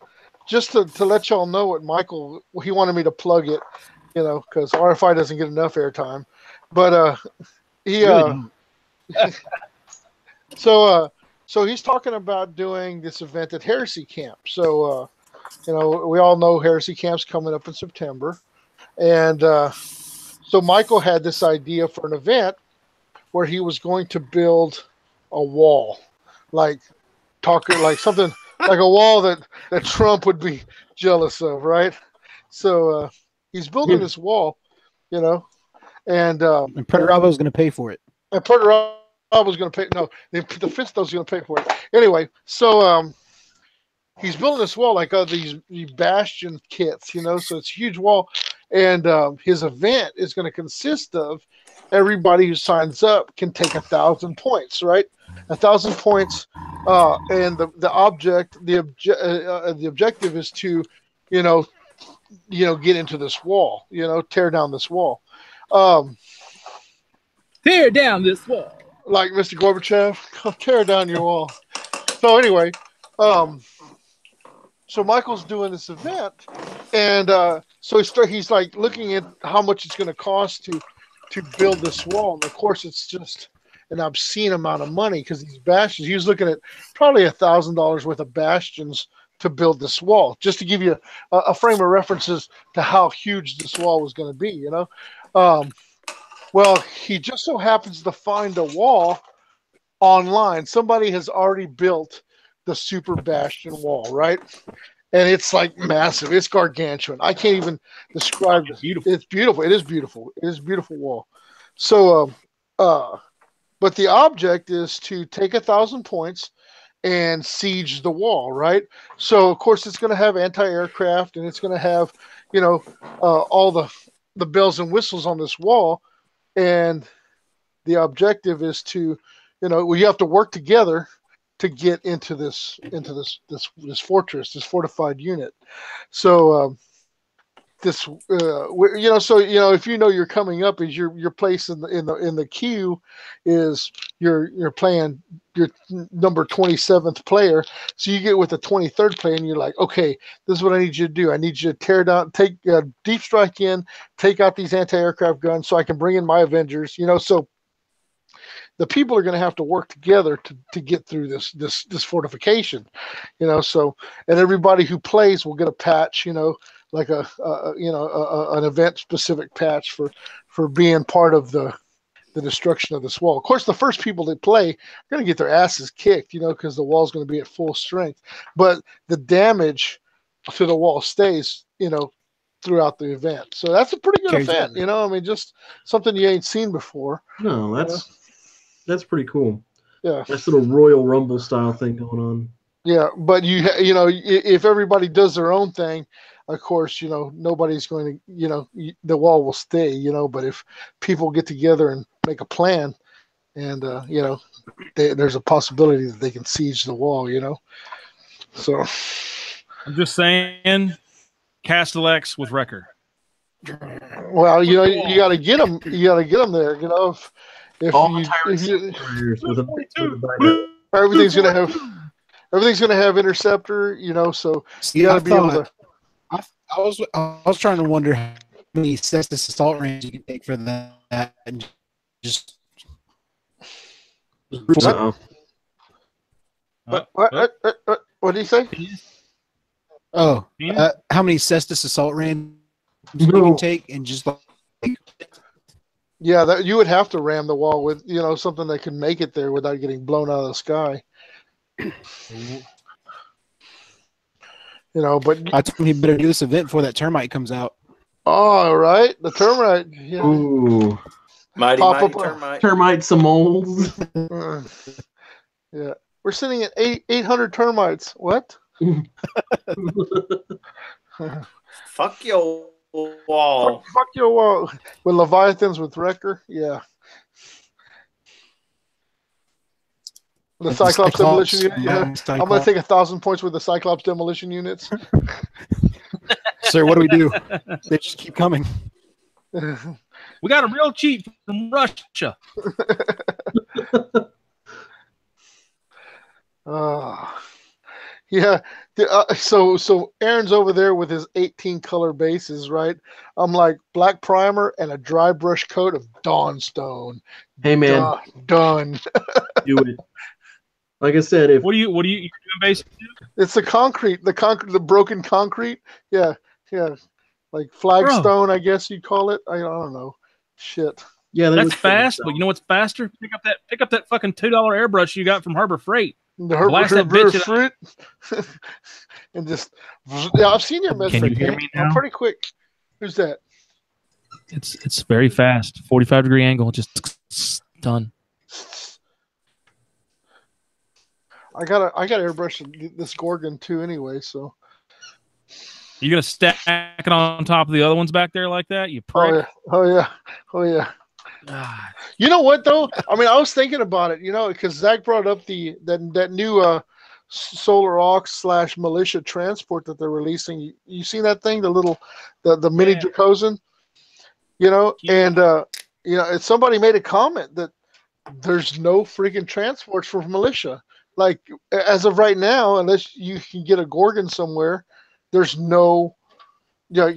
let y'all know what Michael, he wanted me to plug it, because RFI doesn't get enough airtime, but he Really don't. so he's talking about doing this event at Heresy Camp. So we all know Heresy Camp's coming up in September, and so Michael had this idea for an event where he was going to build a wall, like something like a wall that Trump would be jealous of, right? So he's building this wall, and And Predator is gonna pay for it. Puerto Rico was going to pay. No, the Fisto's going to pay for it. Anyway, so he's building this wall like these bastion kits, so it's a huge wall, and his event is going to consist of everybody who signs up can take 1,000 points, right? 1,000 points, and the objective is to, get into this wall, tear down this wall. Tear down this wall. Like Mr. Gorbachev, tear down your wall. So anyway, so Michael's doing this event, and so he's like looking at how much it's going to cost to build this wall, and of course it's just an obscene amount of money because these bastions. He was looking at probably $1,000 worth of bastions to build this wall, just to give you a frame of references to how huge this wall was going to be. Well, he just so happens to find a wall online. Somebody has already built the Super Bastion wall, right? And it's like massive. It's gargantuan. I can't even describe it. Beautiful. It's beautiful. It is beautiful. It is a beautiful wall. So but the object is to take 1,000 points and siege the wall, right? So of course it's going to have anti-aircraft and it's going to have, all the bells and whistles on this wall, and the objective is to, you have to work together to get into this fortress, this fortified unit. So this if you're coming up, is your place in the queue is you're playing your number 27th player, so you get with the 23rd player and you're like, okay, this is what I need you to do. I need you to tear down, take deep strike in, take out these anti-aircraft guns so I can bring in my Avengers. So the people are going to have to work together to get through this fortification. So, and everybody who plays will get a patch, like an event specific patch for being part of the destruction of this wall. Of course, the first people that play are going to get their asses kicked, because the wall's going to be at full strength. But the damage to the wall stays, throughout the event. So that's a pretty good event, just something you ain't seen before. No, that's pretty cool. Yeah, nice little Royal Rumble style thing going on. Yeah, but if everybody does their own thing, of course, nobody's going to, the wall will stay, but if people get together and make a plan and, there's a possibility that they can siege the wall, So. I'm just saying, Castellax with Wrecker. Well, you got to get them. You got to get them there. If All everything's going to have interceptor. So you got to be able to. I was trying to wonder how many Cestus assault range you can take for that, and just. What do you say? Oh, how many Cestus assault range you can take, and just like. Yeah, that you would have to ram the wall with, something that can make it there without getting blown out of the sky. But I told him he better do this event before that termite comes out. Oh, right, the termite. Yeah. Ooh, mighty termite. Termite some moles. Yeah, we're sitting at 800 termites. What? Fuck your wall. Fuck your wall. With Leviathans with Wrecker, yeah. The Cyclops demolition unit. Yeah. I'm going to take 1,000 points with the Cyclops demolition units. Sir, what do we do? They just keep coming. We got a real cheat from Russia. Yeah. So Aaron's over there with his 18 color bases, right? I'm like black primer and a dry brush coat of Dawnstone. Hey man, done. Do it. Like I said, if what do you doing basically? It's the broken concrete. Yeah, like flagstone, I guess you'd call it. I don't know. Shit. Yeah, that's fast. But you know what's faster? Pick up that fucking $2 airbrush you got from Harbor Freight. Blast that bitch and just I've seen your mess. Can you hear me now? I'm pretty quick. Who's that? It's very fast. 45-degree angle, just done. I got airbrush this Gorgon too anyway, so. You gonna stack it on top of the other ones back there like that? You prick. Oh yeah. You know what though? I mean, I was thinking about it, because Zach brought up that new Solar Aux / militia transport that they're releasing. You seen that thing? The mini Dracosan? And somebody made a comment that there's no freaking transports for militia. Like as of right now, unless you can get a Gorgon somewhere, there's no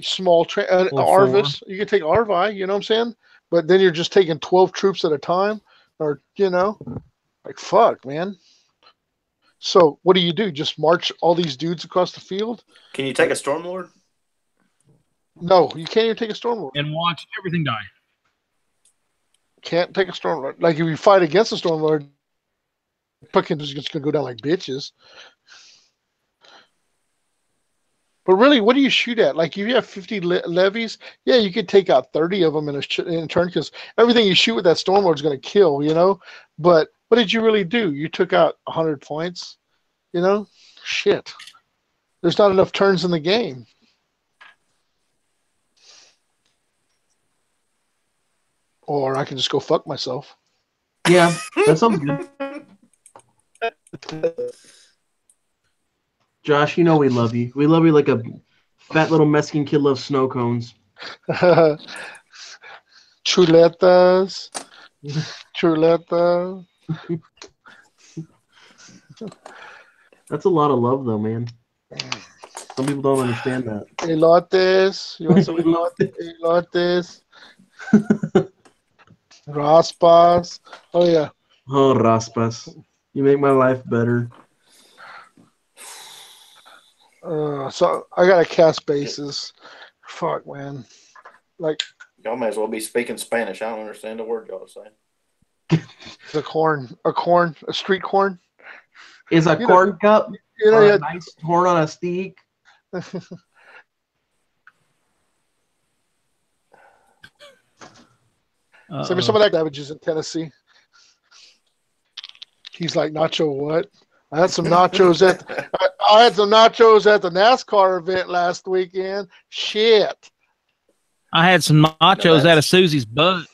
small Arvis. You can take Arvi, you know what I'm saying? But then you're just taking 12 troops at a time, or like fuck, man. So what do you do? Just march all these dudes across the field? Can you take a Stormlord? No, you can't even take a Stormlord. And watch everything die. Can't take a Stormlord. Like if you fight against a Stormlord, fucking just gonna go down like bitches. But really, what do you shoot at? Like, if you have 50 levies, yeah, you could take out 30 of them in a turn because everything you shoot with that Stormlord is going to kill, you know? But what did you really do? You took out 100 points, you know? Shit. There's not enough turns in the game. Or I can just go fuck myself. Yeah, that sounds good. Josh, you know we love you. We love you like a fat little Mexican kid loves snow cones. Chuletas. Chuleta. That's a lot of love, though, man. Some people don't understand that. Elotes. You want some elotes? Raspas. Oh, yeah. Oh, raspas. You make my life better. So I got to cast bases. Fuck, man. Like, Y'all may as well be speaking Spanish. I don't understand a word y'all are saying. a street corn. Is a corn cup or a nice corn on a stick? Send me some of that damages in Tennessee. He's like, nacho what? I had some nachos at the NASCAR event last weekend. Shit. I had some nachos out of Susie's butt.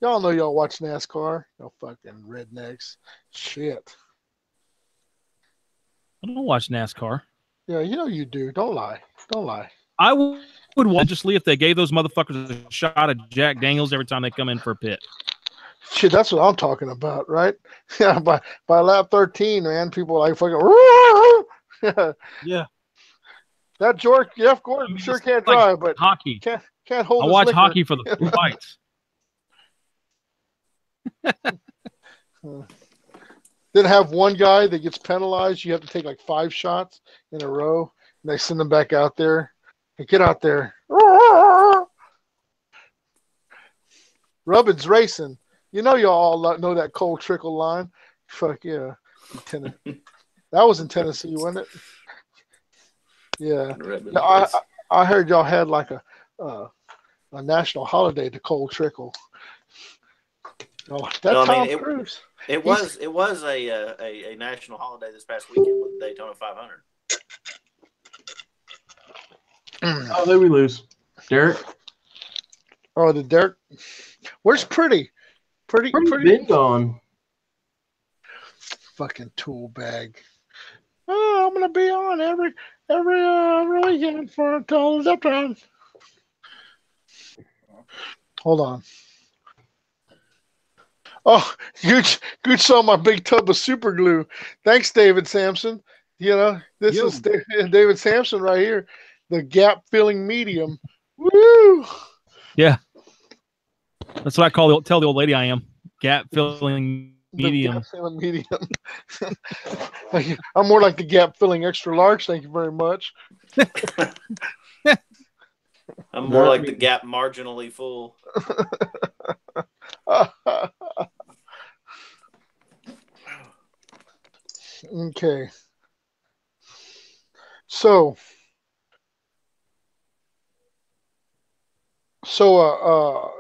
Y'all know y'all watch NASCAR. Y'all fucking rednecks. Shit. I don't watch NASCAR. Yeah, you know you do. Don't lie. Don't lie. I would watch just if they gave those motherfuckers a shot of Jack Daniels every time they come in for a pit. Shit, that's what I'm talking about, right? Yeah, by lap 13, man, people are like fucking. Yeah. That Jeff Gordon sure can't like drive, but hockey. Can't hold. I his watch liquor. hockey for the fights. Then have one guy that gets penalized. You have to take like 5 shots in a row, and they send them back out there. Hey, get out there. Rubbin's racing. You know, you all know that cold trickle line. Fuck yeah. That was in Tennessee, wasn't it? Yeah. I heard y'all had like a national holiday, the cold trickle. Cruise. It was a national holiday this past weekend with the Daytona 500. Oh, there we lose. Derek? Oh, the Derek. Where's Pretty? Pretty been gone. Fucking tool bag. Oh, I'm gonna be on every weekend for until that time. Hold on. Oh, Gooch saw my big tub of super glue. Thanks, David Sampson. You know, this is David Sampson right here, the gap filling medium. Woo! Yeah. That's what I tell the old lady I am. Gap filling medium. Gap filling medium. I'm more like the gap filling extra large. Thank you very much. I'm more like the gap marginally full. Okay. So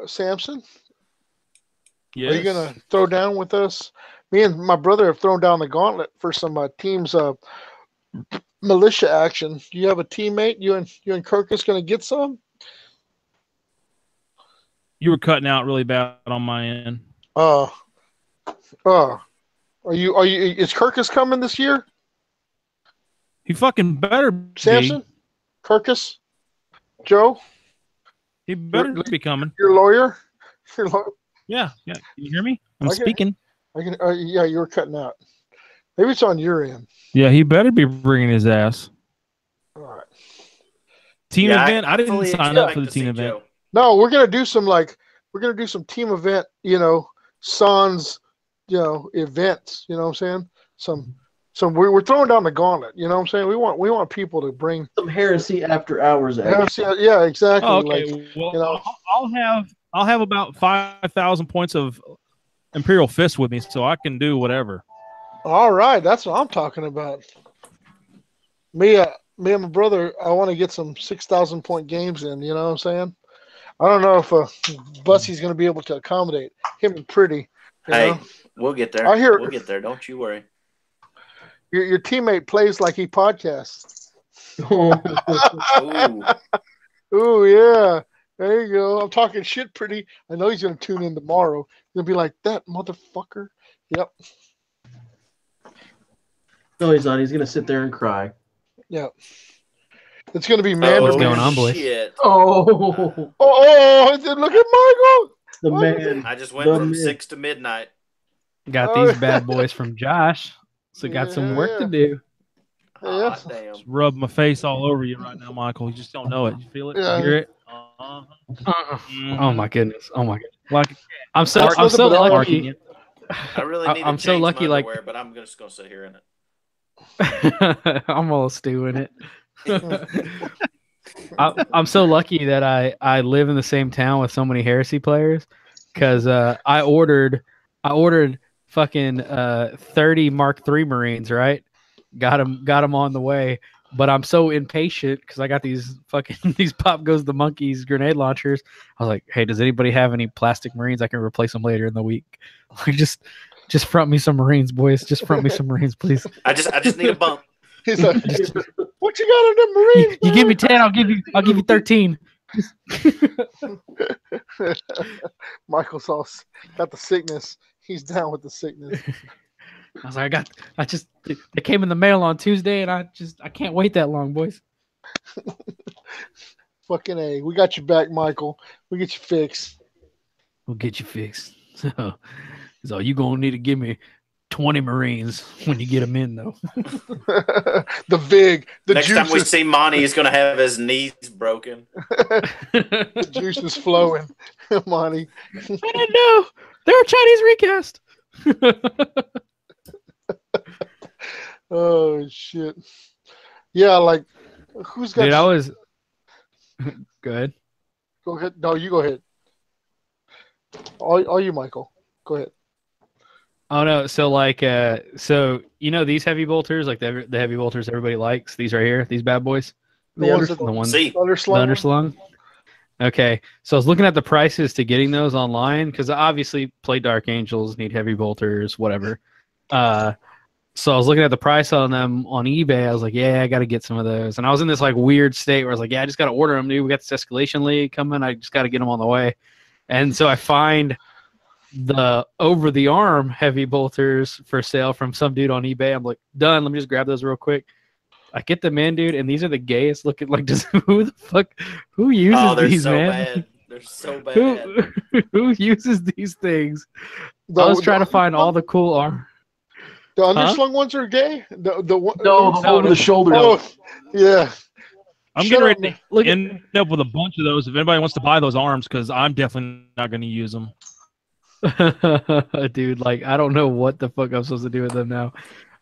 Samson, yes. Are you gonna throw down with us? Me and my brother have thrown down the gauntlet for some teams militia action. Do you have a teammate? You and Kirkus gonna get some? You were cutting out really bad on my end. Are you is Kirkus coming this year? He fucking better be. Samson? Kirkus? Joe? He better be coming. Your lawyer? Yeah. Can you hear me? I'm speaking. Yeah, you were cutting out. Maybe it's on your end. Yeah, he better be bringing his ass. All right. Team event? I didn't sign up for the team event. Joe. No, we're gonna do some team event, sans, events. You know what I'm saying? We're throwing down the gauntlet. You know what I'm saying? We want people to bring some heresy after hours. Yeah, exactly. Oh, okay. I'll have about 5,000 points of Imperial Fist with me, so I can do whatever. All right, that's what I'm talking about. Me and my brother, I want to get some 6,000 point games in. You know what I'm saying? I don't know if Bussy's going to be able to accommodate him and Pretty. You Hey, know? we'll get there. I hear We'll get there. Don't you worry. your teammate plays like he podcasts. Ooh. Ooh, yeah. There you go. I'm talking shit, Pretty. I know he's going to tune in tomorrow. He'll be like, that motherfucker. Yep. No, he's not. He's gonna sit there and cry. Yep. It's going to be man What's to going man. on, boys? Shit. Oh, Oh, look at Michael. the What is man. I just went The from man. 6 to midnight. Got Oh, these bad boys from Josh, so got some work to do. Yeah. Hot damn. Just rub my face all over you right now, Michael. You just don't know it. You feel it? Yeah. You hear it? Oh my goodness! Oh my goodness! Like I'm so Mark with the lucky. I really need to I'm so change lucky, my like- underwear, but I'm just going to sit here in it. I'm all stewing it. I'm so lucky that I live in the same town with so many Heresy players, because I ordered fucking 30 Mark III Marines, right? Got them on the way, but I'm so impatient because I got these fucking these Pop Goes the Monkeys grenade launchers. I was like, hey, does anybody have any plastic Marines? I can replace them later in the week. Like, just front me some Marines, boys. Just front me some Marines, please. I just need a bump. He's like, what you got on them Marines? You give me 10, I'll give you 13. Michael's all got the sickness. He's down with the sickness. I was like, they came in the mail on Tuesday, and I can't wait that long, boys. Fucking A. We got you back, Michael. We get you fixed. We'll get you fixed. So you gonna need to give me 20 Marines when you get them in, though. The Vig. The Next juice time we is, see Monty, he's going to have his knees broken. the juice is flowing. Monty. I didn't know they're a Chinese recast. Oh shit. Yeah, like who's got Dude, I was good. Go ahead. No, you go ahead. All you, Michael. Go ahead. Oh no, so like so you know these heavy bolters, like the heavy bolters everybody likes, these right here, these bad boys? The ones that The ones See, the underslung. underslung. Okay, so I was looking at the prices to getting those online, because obviously play Dark Angels, need heavy bolters, whatever. So I was looking at the price on them on eBay. I was like, yeah, I got to get some of those. And I was in this like weird state where I was like, yeah, I just got to order them, dude. We got this escalation league coming. I just got to get them on the way. And so I find the over the arm heavy bolters for sale from some dude on eBay. I'm like, done. Let me just grab those real quick. I get them in, dude, and these are the gayest looking. Like, who the fuck? Who uses oh, they're these, so man? bad. They're so bad. Who uses these things? I was trying to find all the cool arm. The underslung ones are gay. No, the holding the shoulder. Oh, yeah. I'm Shut getting up, ready Look to at- end up with a bunch of those. If anybody wants to buy those arms, because I'm definitely not going to use them. Dude, like I don't know what the fuck I'm supposed to do with them now.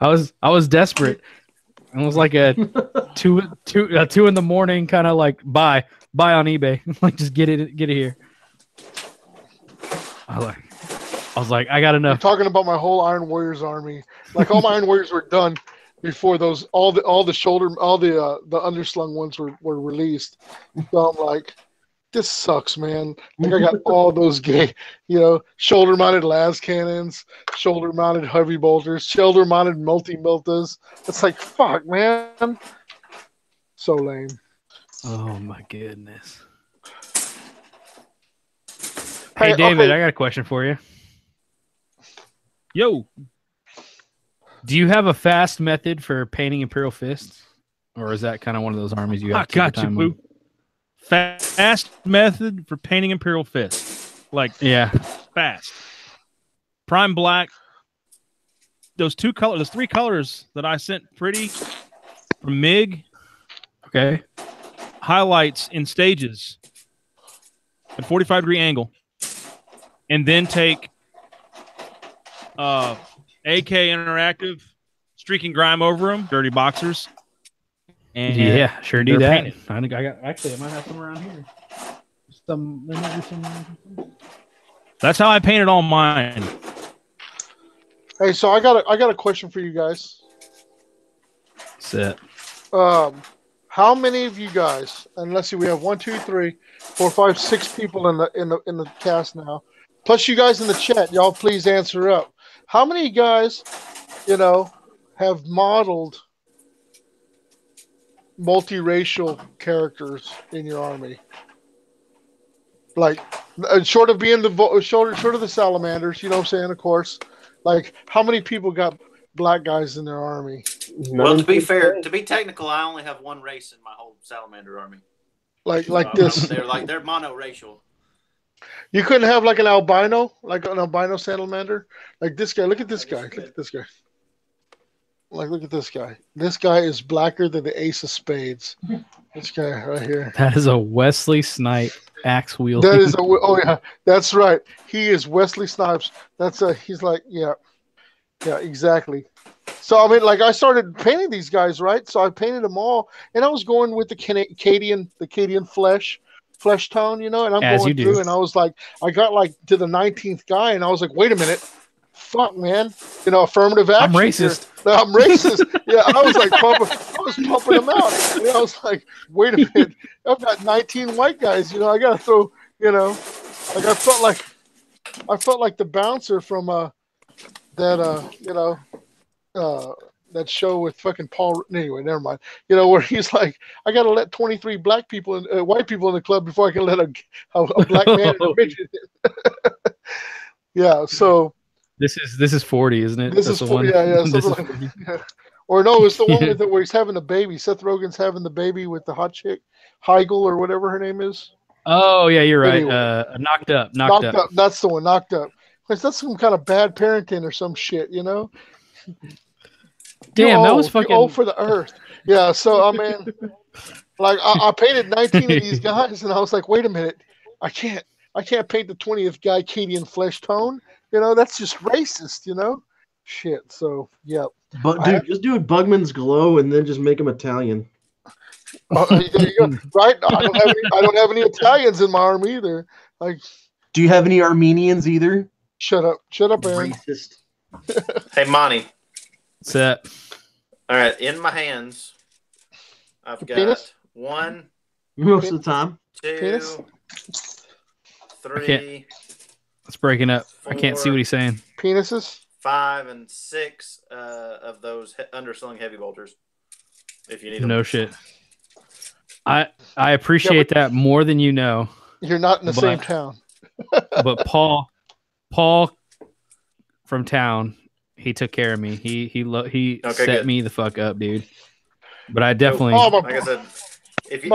I was desperate. It was like a two in the morning kind of like buy on eBay. Like just get it here. I was like I got I'm enough. talking about my whole Iron Warriors army. Like all my Iron Warriors were done before those all the shoulder the underslung ones were released. So I'm like, this sucks, man. Like I got all those gay, shoulder mounted las cannons, shoulder mounted heavy bolters, shoulder mounted multi miltas. It's like fuck, man. So lame. Oh my goodness. Hey, Hey David, okay. I got a question for you. Yo, Do you have a fast method for painting Imperial Fists? Or is that kind of one of those armies you I have to take your got you, time boo. on? Fast method for painting Imperial Fist. Like, Yeah. fast. Prime black. Those three colors that I sent Pretty from MiG, Okay. highlights in stages at 45-degree angle, and then take AK Interactive, streaking grime over them, dirty boxers. And Yeah, sure do they're that. painted. I think I might have some around here. There might be some around here. That's how I painted all mine. Hey, so I got a question for you guys. Set. How many of you guys? And let's see, we have 1, 2, 3, 4, 5, 6 people in the cast now. Plus, you guys in the chat, y'all please answer up. How many of you guys, have modeled multiracial characters in your army? Like, short of being short of the salamanders, you know what I'm saying? Of course. Like, how many people got black guys in their army? Well, to be fair, to be technical, I only have one race in my whole salamander army. Like this. They're monoracial. You couldn't have like an albino salamander? Like this guy. Look at this guy. Look at this guy. Look at this guy. This guy is blacker than the ace of spades. This guy right here. That is a Wesley Snipe axe wielding. That is yeah, that's right. He is Wesley Snipes. He's like, yeah, exactly. So I mean, like, I started painting these guys, right? So I painted them all, and I was going with the Cadian flesh tone, and I'm As going you through, do. and I was like, I got like to the 19th guy, and I was like, wait a minute, fuck, man, affirmative action. I'm racist. I'm racist. Yeah, I was like pumping them out. And I was like, wait a minute, I've got 19 white guys. I got to throw. Like I felt like the bouncer from that that show with fucking Paul. Anyway, never mind. Where he's like, I got to let 23 white people in the club before I can let a black man in a midget. Yeah. So this is 40, isn't it? this That's is the one. yeah. This is Something like, 40. yeah. Or no, it's the one where he's having the baby. Seth Rogen's having the baby with the hot chick, Heigl or whatever her name is. Oh yeah, you're right. Anyway. Knocked up. That's the one. Knocked up. Because that's some kind of bad parenting or some shit, Damn, that was fucking. You're old for the earth. Yeah. So I mean, like I painted 19 of these guys, and I was like, wait a minute, I can't paint the 20th guy Cadian flesh tone. That's just racist. Shit. So yeah. But dude, just do Bugman's glow and then just make him Italian. There you go. Right? I don't have any Italians in my army either. Like, do you have any Armenians either? Shut up, Aaron. Racist. Hey, Monty. Set. All right, in my hands, I've got penis? 1, Most of the time. 2, Penis? 3, It's breaking up. I can't see 4, what he's saying. Penises? 5, and 6 of those underslung heavy bolters. If you need them. No shit. I appreciate that more than you know. You're not in the same town. But Paul from town, he took care of me. He set me the fuck up, dude. But I definitely, like I said, if it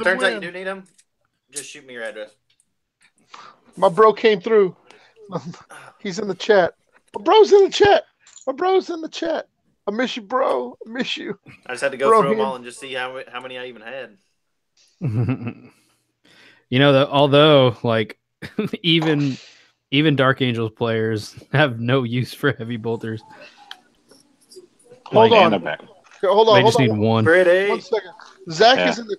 turns out you win. do need them, just shoot me your address. My bro came through. He's in the chat. My bro's in the chat. I miss you, bro. I miss you. I just had to go through them all and just see how many I even had. although like even Dark Angels players have no use for heavy bolters. Hold on. They just need one. Pretty. 1 second. Zach is in the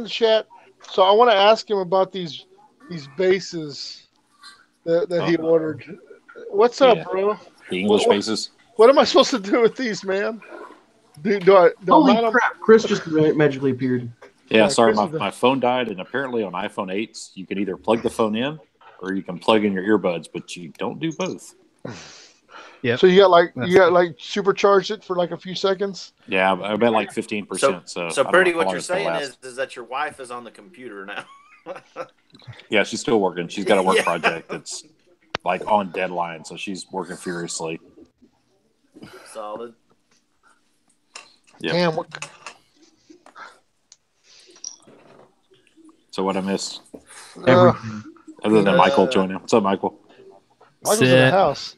chat. So I want to ask him about these bases that he ordered. What's up, bro? The English bases. What am I supposed to do with these, man? Do I Holy mount 'em? crap! Chris just magically appeared. Yeah, Yeah, sorry, Chris is my phone died, and apparently on iPhone 8s, you can either plug the phone in or you can plug in your earbuds, but you don't do both. Yeah. So you got like supercharged it for like a few seconds. Yeah, I bet like 15%. So So I don't pretty, know how what long you're it's gonna saying last. is that your wife is on the computer now. Yeah, she's still working. She's got a work Yeah. project that's like on deadline, so she's working furiously. Solid. Yep. Damn. So what I missed, Uh, other than Michael joining. What's up, Michael? Michael's in the house.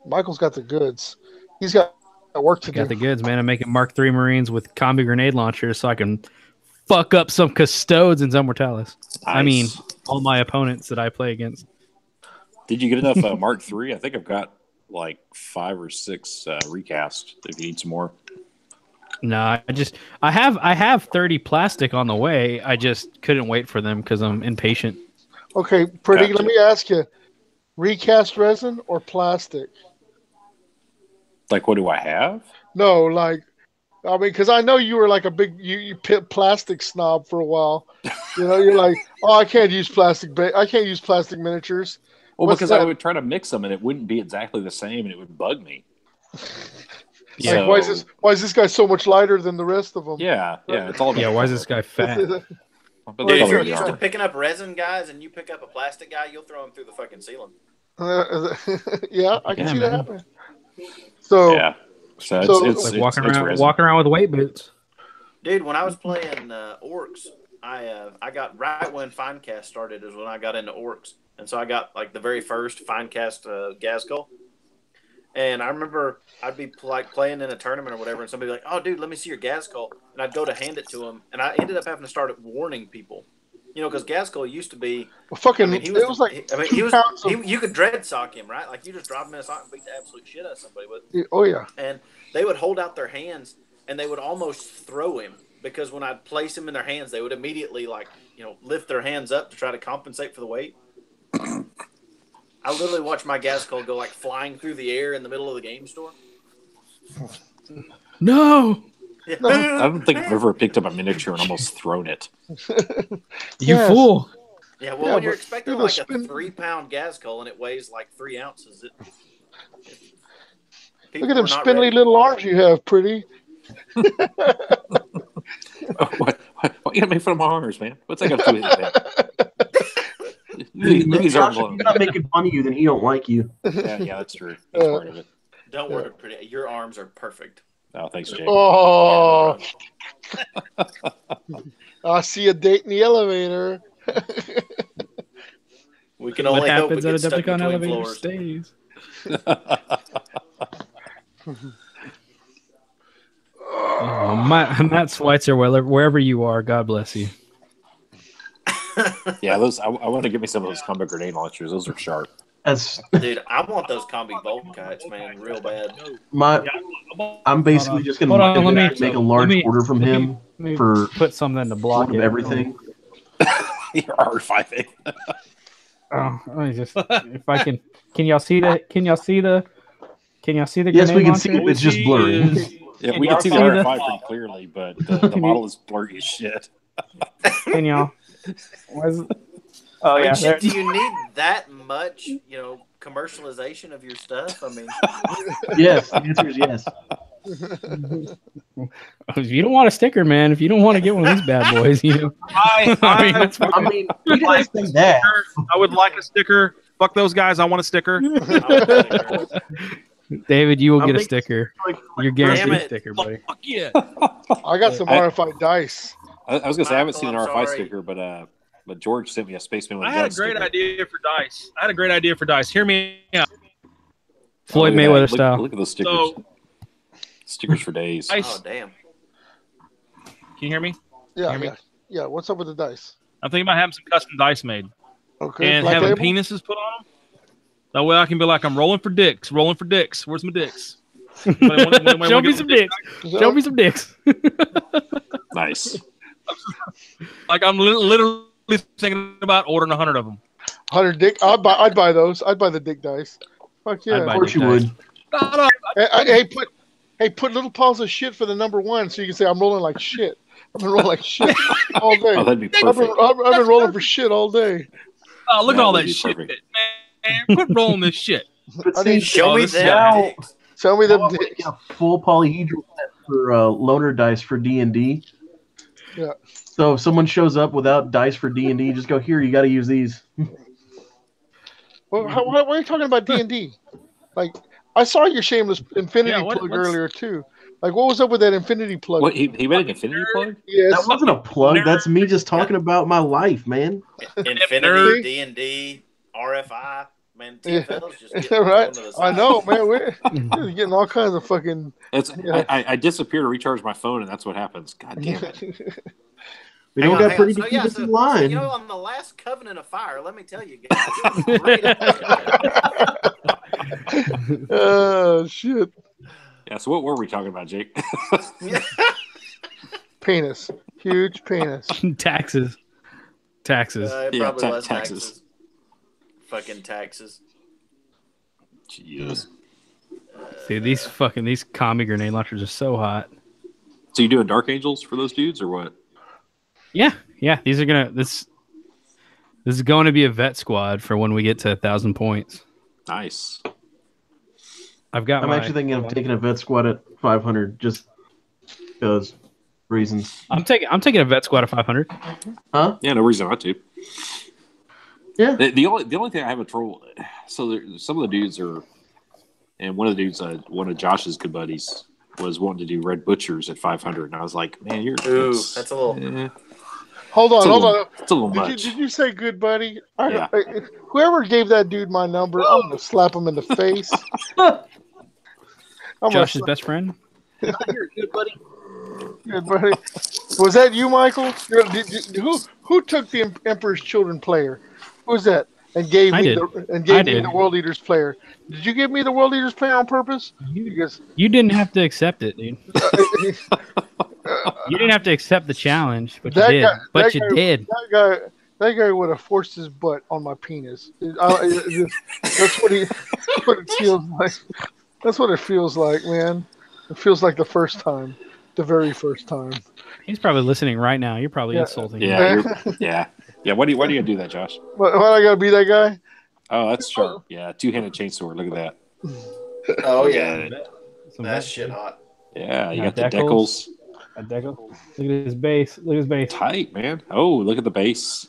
Michael's got the goods. He's got work to Got do. the goods, man. I'm making Mark III Marines with combi grenade launchers so I can fuck up some custodes in Zone Mortalis. I mean, Nice. all my opponents that I play against. Did you get enough Mark III? I think I've got like 5 or 6 recast. If you need some more. No, I have 30 plastic on the way. I just couldn't wait for them because I'm impatient. Okay, Pretty, Gotcha. let me ask you. Recast resin or plastic? Like, what do I have? No, like I mean, because I know you were like a big plastic snob for a while. You know, you're like, oh, I can't use I can't use plastic miniatures. Well, What's because that? I would try to mix them and it wouldn't be exactly the same, and it would bug me. Yeah. Like, why is this guy so much lighter than the rest of them? Yeah, it's all about. Yeah, why is this guy fat? But Dude, if the you're color of the used to armor. picking up resin guys and you pick up a plastic guy, you'll throw him through the fucking ceiling. Yeah, I can Yeah, see that man. happening. So, Yeah, so So- Like walking around resin. with weight boots. Dude, when I was playing orcs, I got right when Finecast started is when I got into orcs, and so I got like the very first Finecast Gazgul. And I remember I'd be like playing in a tournament or whatever, and somebody would be like, "Oh, dude, let me see your Gazgul," and I'd go to hand it to him, and I ended up having to start warning people, you know, because Gazgul used to be, well, fucking, I mean, he was, it was like he 2 was, pounds of. you could dread sock him, right? Like you just drop him in a sock and beat the absolute shit out of somebody with. Oh yeah. And they would hold out their hands and they would almost throw him because when I'd place him in their hands, they would immediately lift their hands up to try to compensate for the weight. I literally watched my Gazgul go like flying through the air in the middle of the game store. No. Yeah. I don't think I've ever picked up a miniature and almost thrown it. You Yes. fool. Yeah, well, Yeah, when you're but expecting you're like the a spin- 3-pound Gazgul and it weighs like 3 ounces, Look at them spindly little arms you have, pretty. What you gotta make fun of my arms, man? What's that got to do with it? These Josh, aren't if blown. he's not making fun of you, then he don't like you. Yeah, that's true. That's part of it. Don't worry, pretty. Your arms are perfect. Oh, thanks, Jake. Oh, Yeah, I see a date in the elevator. we can What only hope it happens at a gets stuck Decepticon between elevator floors. stays. Oh, Matt Schweitzer, wherever you are, God bless you. Yeah, those. I want to get me some of those combat grenade launchers. Those are sharp. That's Dude, I want those combi bolt kites, man, real bad. I'm basically just gonna Hold on, let me- make a large let me- order from him Let me for put something to block sort of it. everything. You're R5ing. Oh, let me just if I can. Can y'all see the? Can y'all see the? Can y'all see the? Yes, we grenade can see launcher? it. It's just blurry. Yeah, Can we y'all can see the see the- R5 pretty clearly, but the model is blurry as shit. Can y'all? Where's, oh I mean, yeah, shit, there- do you need that much, commercialization of your stuff? I mean, Yes, the answer is yes. if you don't want a sticker, man, if you don't want to get one of these bad boys, I mean, that's I mean, he didn't say that. I would like a sticker. Fuck those guys. I want a sticker. David, you will I get a think- sticker. Like, You're guaranteed Damn a it. sticker, buddy. Fuck yeah. I got some RFI dice. I was gonna say I haven't Michael, seen an I'm R5 sorry. sticker, but George sent me a Spaceman with I a had gun a great sticker. idea for dice. Hear me out. Floyd Look at Mayweather that. style. Look at those stickers. So, Stickers for days. I- oh damn. can you hear me? Yeah, Hear me? yeah. What's up with the dice? I'm thinking about having some custom dice made Okay, and Black having Label? penises put on them. That way I can be like, I'm rolling for dicks. Where's my dicks? Show me some dicks. Is that Show what- me some dicks. Nice. Like I'm literally thinking about ordering 100 of them. 100 dick. I'd buy those. I'd buy the dick dice. Fuck yeah. I'd buy Of course dick you dice. would. Hey, put little piles of shit for the number 1, so you can say I'm rolling like shit. I've been rolling like shit all day. Oh, that'd be I've perfect. been rolling for shit all day. Oh, look at That all would that be shit, perfect. man. Quit rolling this shit. But I see, need- Show me this them now- dicks. Tell me now them I'm dicks. making a full polyhedral set for loaner dice for D&D. Yeah. So if someone shows up without dice for D&D, just go, here, you got to use these. Well, why are you talking about D&D? Like, I saw your shameless infinity Yeah, plug what's- earlier too. Like, what was up with that infinity plug? What he made an infinity plug? Yes. That wasn't a plug. That's me just talking about my life, man. Infinity, Nerd. D&D, RFI. Man, Yeah. TFL's just getting Right. thrown to the I side. know, man. We're getting all kinds of fucking. It's Yeah. I disappear to recharge my phone, and that's what happens. God damn it! We Hang don't on, got hang pretty on. to So, keep yeah, us so, in line. so, on the last Covenant of Fire, let me tell you guys, it was great episode. Oh shit! Yeah. So what were we talking about, Jake? Penis, huge penis. Taxes. Taxes. It Yeah, probably was taxes. taxes. Fucking taxes. Jesus. Dude, these commie grenade launchers are so hot. So you doing Dark Angels for those dudes or what? Yeah. These are gonna this is going to be a vet squad for when we get to 1,000 points. Nice. I'm actually thinking of taking a vet squad at 500 just because reasons. I'm taking a vet squad at 500. Huh? Yeah, no reason not to. Yeah. The only thing I have a trouble. So some of the dudes are, and one of the dudes, one of Josh's good buddies, was wanting to do Red Butchers at 500, and I was like, man, that's a little. Hold on. It's a little much. Did you say good buddy? Yeah. Whoever gave that dude my number, I'm gonna slap him in the face. Josh's best friend. You're a good buddy. Good buddy. Was that you, Michael? Who took the Emperor's Children player? Who was that? And gave me the World Eaters player. Did you give me the World Eaters player on purpose? You didn't have to accept it, dude. You didn't have to accept the challenge, but you did. That guy would have forced his butt on my penis. That's what it feels like. That's what it feels like, man. It feels like the first time, the very first time. He's probably listening right now. You're probably insulting him. Yeah. Why do you gotta do that, Josh? Why I gotta be that guy? Oh, that's sharp. Yeah, two-handed chainsaw. Look at that. Oh yeah, that's shit hot. Yeah, you got the decals. A decal. Look at his base. Look at his base. Tight, man. Oh, look at the base.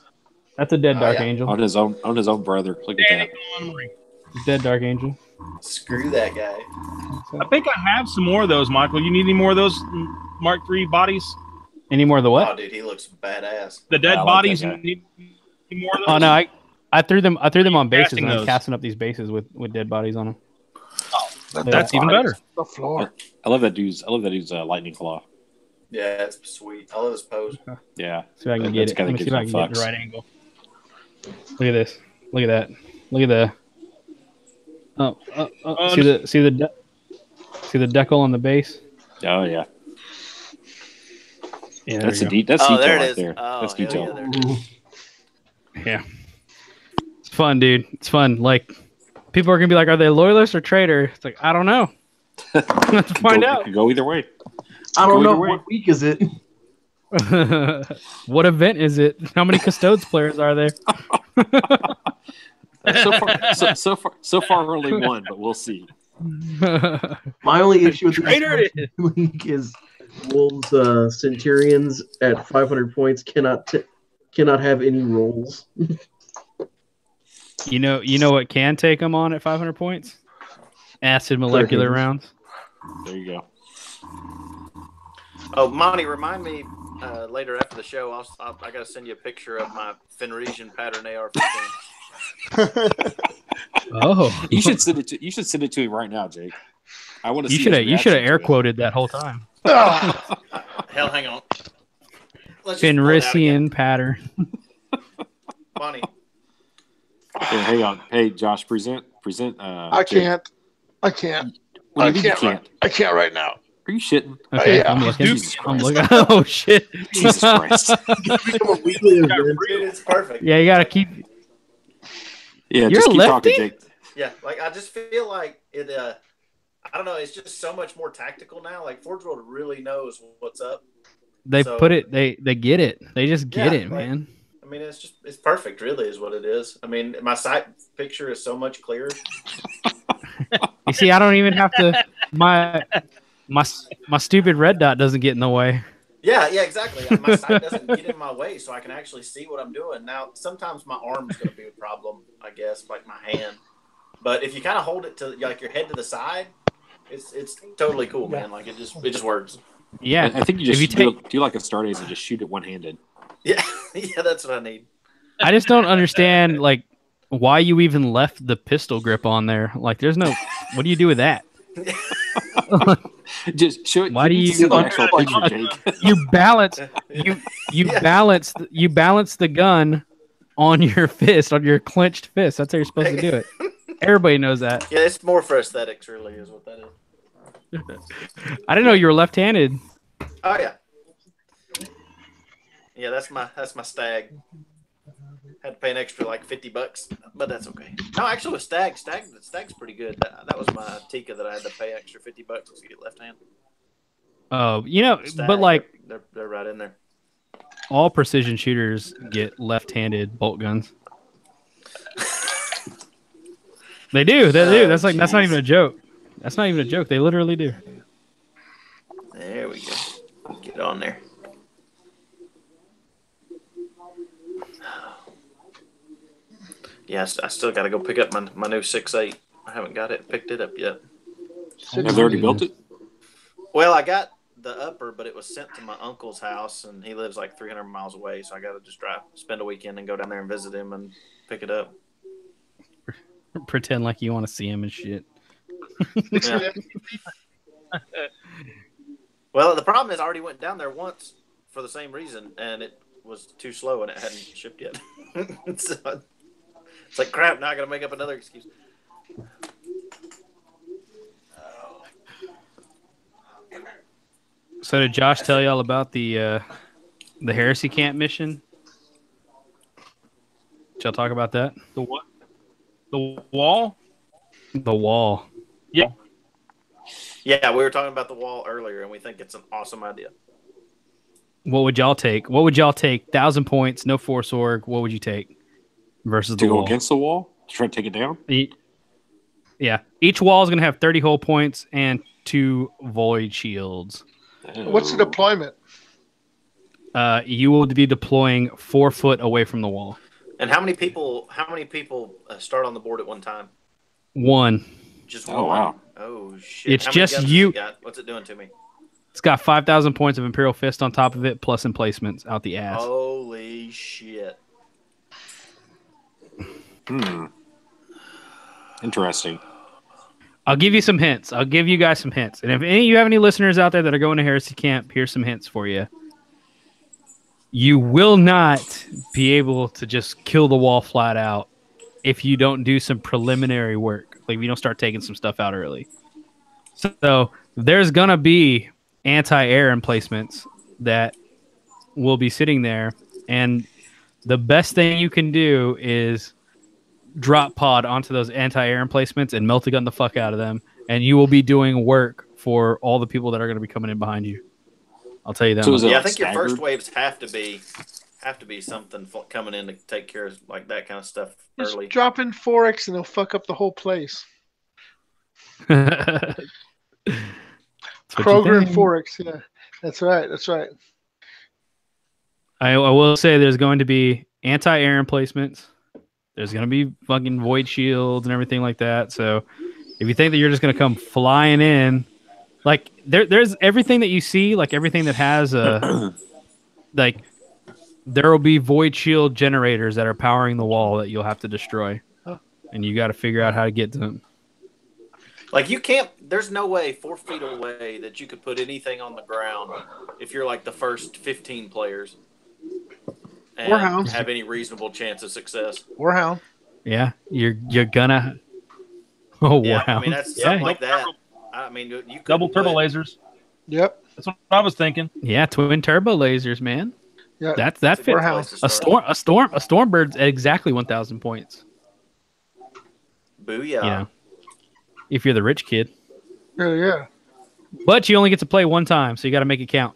That's a dead Dark Angel. On his own brother. Look at that. Dead Dark Angel. Screw that guy. I think I have some more of those, Michael. You need any more of those Mark III bodies? Any more of the what? Oh, dude, he looks badass. The dead bodies. You need more of those? Oh no, I threw them on bases, and I'm casting up these bases with dead bodies on them. Oh, that's even better. The floor. I love that dude's lightning claw. Yeah, it's sweet. I love his pose. Yeah. See if I can get it. Let me see if I can get the right angle. Look at this. Look at that. Look at the. See the decal on the base. Oh yeah. Yeah, that's there detail it right is. there. Oh, that's detail. Yeah. It's fun, dude. It's fun. Like, people are gonna be like, "Are they loyalists or traitor?" It's like, I don't know. Let's find out. It could go either way. I don't know. What week is it? What event is it? How many Custodes players are there? So far, only one, but we'll see. My only issue with the league is Wolves Centurions at 500 points cannot have any rolls. You know what can take them on at 500 points? Acid molecular rounds. There you go. Oh, Monty, remind me later after the show. I got to send you a picture of my Fenrisian pattern AR-15. Oh, you should send it to him right now, Jake. I want to see. You should have air quoted that whole time. Hell, hang on. Fenrisian pattern. Monty. Yeah, hang on. Hey, Josh, present. I can't. What do you can't? I can't right now. Are you shitting? Okay, yeah. I'm looking. Oh shit! Jesus Christ! It's perfect. Yeah, you gotta keep. Yeah, You're just a keep lefty? talking, Jake. Yeah, like I just feel like it. I don't know. It's just so much more tactical now. Like Forge World really knows what's up. They put it. They get it. They just get it, like, man. I mean, it's perfect. Really, is what it is. I mean, my sight picture is so much clearer. You see, I don't even have to. My stupid red dot doesn't get in the way. Yeah, exactly. My sight doesn't get in my way, so I can actually see what I'm doing. Now, sometimes my arm's going to be a problem, I guess, like my hand. But if you kind of hold it to like your head to the side, it's totally cool, man. Like it just works. Yeah, I think you just do like a Stardust and just shoot it one-handed. Yeah, yeah, that's what I need. I just don't understand like why you even left the pistol grip on there. Like, there's no. What do you do with that? Just show it. Why do you? See the actual picture, Jake? You balance the gun on your fist, on your clenched fist. That's how you're supposed to do it. Everybody knows that. Yeah, it's more for aesthetics, really, is what that is. I didn't know you were left-handed. Oh yeah, yeah. That's my stag. Had to pay an extra like $50, but that's okay. No, actually, with stag's pretty good. That was my Tika that I had to pay extra $50 to get left hand. You know, Stag, but like they're right in there. all precision shooters get left-handed bolt guns. They do. They do. That's not even a joke. That's not even a joke. They literally do. There we go. Get on there. Yes, I still got to go pick up my new 6.8. I haven't picked it up yet. Have they already built it? Well, I got the upper, but it was sent to my uncle's house, and he lives like 300 miles away, so I got to just spend a weekend, and go down there and visit him and pick it up. Pretend like you want to see him and shit. Yeah. Well, the problem is I already went down there once for the same reason, and it was too slow, and it hadn't shipped yet. So, it's like, crap, now I got to make up another excuse. So did Josh tell you all about the Heresy Camp mission? Did y'all talk about that? The what? The wall? The wall. Yeah. Yeah, we were talking about the wall earlier, and we think it's an awesome idea. What would y'all take? 1,000 points, no force org. What would you take versus To the go wall? against the wall? To try to take it down? Yeah. Each wall is going to have 30 hull points and 2 void shields. What's the deployment? You will be deploying 4 foot away from the wall. And how many people start on the board at one time? 1. Just Oh, one? wow. Oh, shit. It's How many just guns has you- it got? What's it doing to me? It's got 5,000 points of Imperial Fist on top of it, plus emplacements out the ass. Holy shit. Interesting. I'll give you some hints. I'll give you guys some hints. And if any of you have any listeners out there that are going to Heresy Camp, here's some hints for you. You will not be able to just kill the wall flat out if you don't do some preliminary work. Like if you don't start taking some stuff out early. So there's going to be anti-air emplacements that will be sitting there. And the best thing you can do is drop pod onto those anti-air emplacements and melt the gun the fuck out of them. And you will be doing work for all the people that are going to be coming in behind you. I'll tell you that. So is it Yeah, I like think your first staggered? waves have to be something coming in to take care of like that kind of stuff Just early. drop in 4X and they'll fuck up the whole place. That's what you Kroger and think. 4X, yeah. That's right. That's right. I will say there's going to be anti-air emplacements. There's going to be fucking void shields and everything like that. So if you think that you're just going to come flying in, like there's everything that you see, like everything that has a, like there will be void shield generators that are powering the wall that you'll have to destroy. And you got to figure out how to get to them. Like you can't. There's no way 4 feet away that you could put anything on the ground if you're like the first 15 players and Warhounds. have any reasonable chance of success. Warhound. Yeah, you're gonna. Oh Yeah, wow! I mean that's yeah, something like that. I mean, you could Double turbo lasers. Yep. That's what I was thinking. yeah, twin turbo lasers, man. Yeah. That That's a good fits. place to A start. Stormbird's at exactly 1,000 points. Booyah! You know, if you're the rich kid, Yeah. but you only get to play one time, so you got to make it count.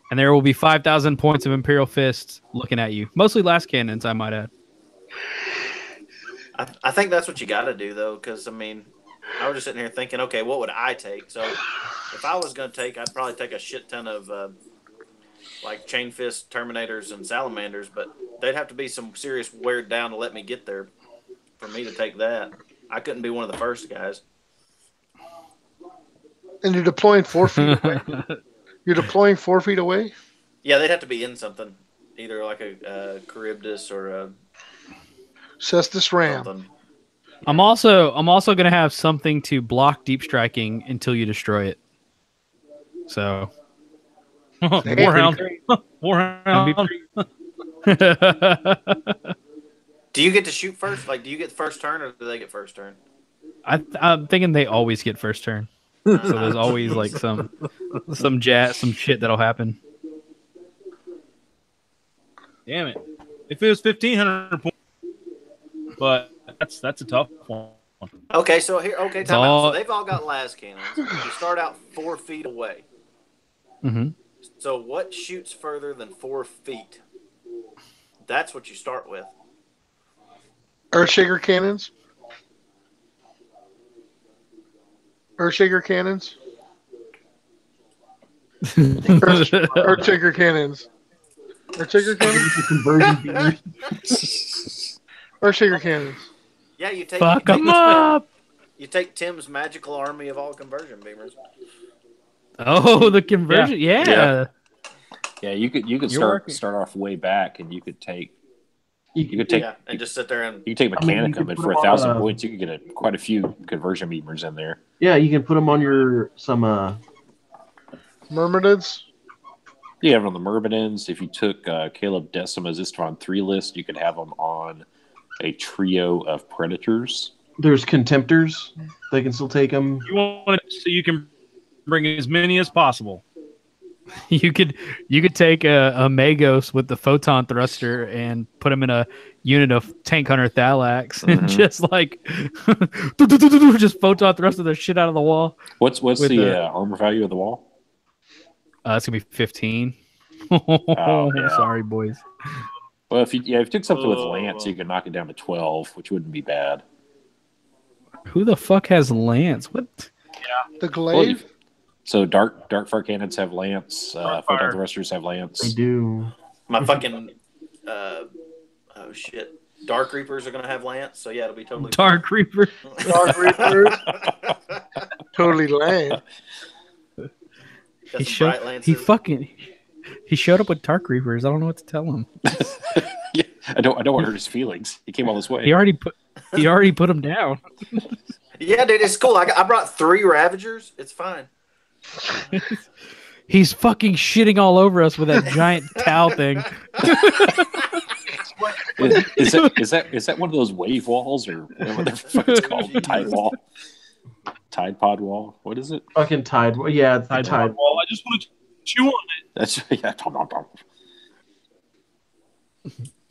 And there will be 5,000 points of Imperial Fists looking at you, mostly last cannons, I might add. I think that's what you got to do though, because I mean, I was just sitting here thinking, okay, what would I take? So if I was going to take, I'd probably take a shit ton of like chain fist Terminators and Salamanders, but they'd have to be some serious wear down to let me get there for me to take that. I couldn't be one of the first guys. And you're deploying 4 feet away. You're deploying 4 feet away? Yeah, they'd have to be in something, either like a Charybdis or a Cestus Ram. something. I'm also going to have something to block deep striking until you destroy it. So Warhound. Warhound. Do you get to shoot first? Like, do you get first turn, or do they get first turn? I'm thinking they always get first turn. So there's always like some shit that'll happen. Damn it! If it was 1,500 points, but that's a tough one. Okay, so here, time all- out. So they've all got las cannons. You start out 4 feet away. Mm-hmm. So what shoots further than 4 feet? That's what you start with. Earthshaker cannons. Earthshaker cannons. Earthshaker cannons. Earthshaker cannons. Conversion beamers. Earthshaker cannons. Yeah, you take Fuck them up. You take Tim's magical army of all conversion beamers. Oh, the conversion. Yeah. Yeah, you could start off way back, and you could take and just sit there and you could take Mechanicum, and for 1,000 on, points, you could get quite a few conversion beamers in there. Yeah, you can put them on your Myrmidons. You have it on the Myrmidons. If you took Caleb Decima's Istron 3 list, you could have them on a trio of Predators. There's Contemptors. They can still take them. You want it so you can bring as many as possible. You could take a Magos with the photon thruster and put him in a unit of Tank Hunter Thalax and just like just photon thruster the shit out of the wall. What's the armor value of the wall? It's gonna be 15. Oh, yeah. Sorry, boys. Well, if you took something with Lance, you could knock it down to 12, which wouldn't be bad. Who the fuck has Lance? What? The glaive. So dark fire cannons have Lance. Photon thrusters have Lance. They do. my fucking Dark Reapers are gonna have Lance, so yeah, it'll be totally Dark Reaper. Dark Reapers. Totally lame. Got some bright lances. He showed up with Dark Reapers. I don't know what to tell him. Yeah, I don't want to hurt his feelings. He came all this way. He already put him down. Yeah, dude, it's cool. I brought 3 Ravagers. It's fine. He's fucking shitting all over us with that giant towel thing. Is that one of those wave walls or whatever the fuck it's called? Tide wall? Tide pod wall? What is it? Fucking Tide. Yeah, it's the Tide. Well, I just want to chew on it. That's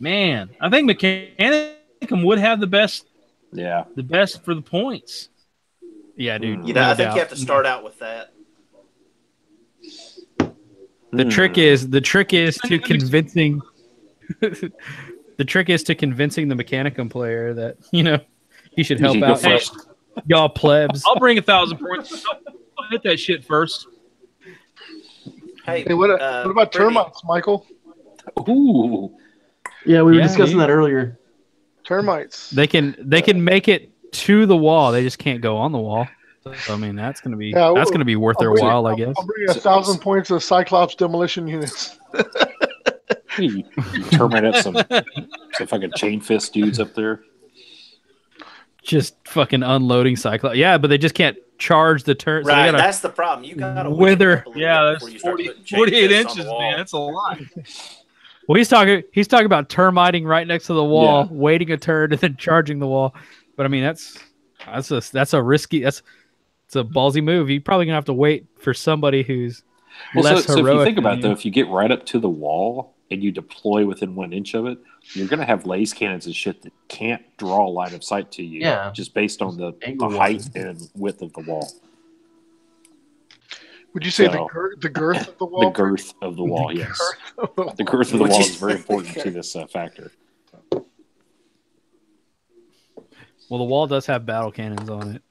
Man, I think Mechanicum would have the best for the points. Yeah, dude. You know, I think you have to start out with that. The trick is to convincing the Mechanicum player that he should help out y'all plebs. I'll bring 1,000 points. I'll hit that shit first. Hey, what about termites, Michael? Ooh. Yeah, we were discussing that earlier. Termites. They can make it to the wall. They just can't go on the wall. So, I mean, that's gonna be worth their while, I guess. I'll bring 1,000 points of Cyclops demolition units. You terminate some fucking chain fist dudes up there. Just fucking unloading Cyclops. Yeah, but they just can't charge the turn. Right, so that's the problem. You gotta wither. Yeah, that's 48 inches, man. That's a lot. Well, he's talking about termiting right next to the wall, waiting a turn, and then charging the wall. But I mean, that's a risky. It's a ballsy move. You're probably gonna have to wait for somebody who's less heroic. So if you think about it, though, if you get right up to the wall and you deploy within 1 inch of it, you're gonna have laser cannons and shit that can't draw a line of sight to you. Yeah. Just based on the height and width of the wall. Would you say the girth of the wall? The girth of the wall, yes. The girth of the wall is very important to this factor. Well, the wall does have battle cannons on it.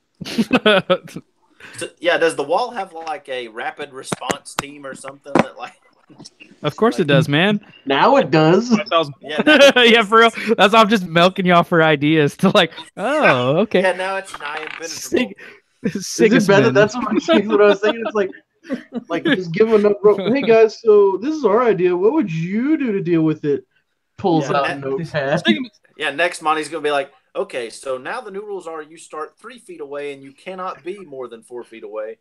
So, yeah, does the wall have like a rapid response team or something that like? Of course it does, man. Now it does. Yeah, for real. I'm just milking y'all for ideas to like. Oh, okay. Yeah, now it's nigh impenetrable. Is it better? That's what I was thinking. It's like just give them enough rope. Hey guys, so this is our idea. What would you do to deal with it? Pulls out a notepad. Yeah, next Monty's gonna be like, okay, so now the new rules are you start 3 feet away and you cannot be more than 4 feet away.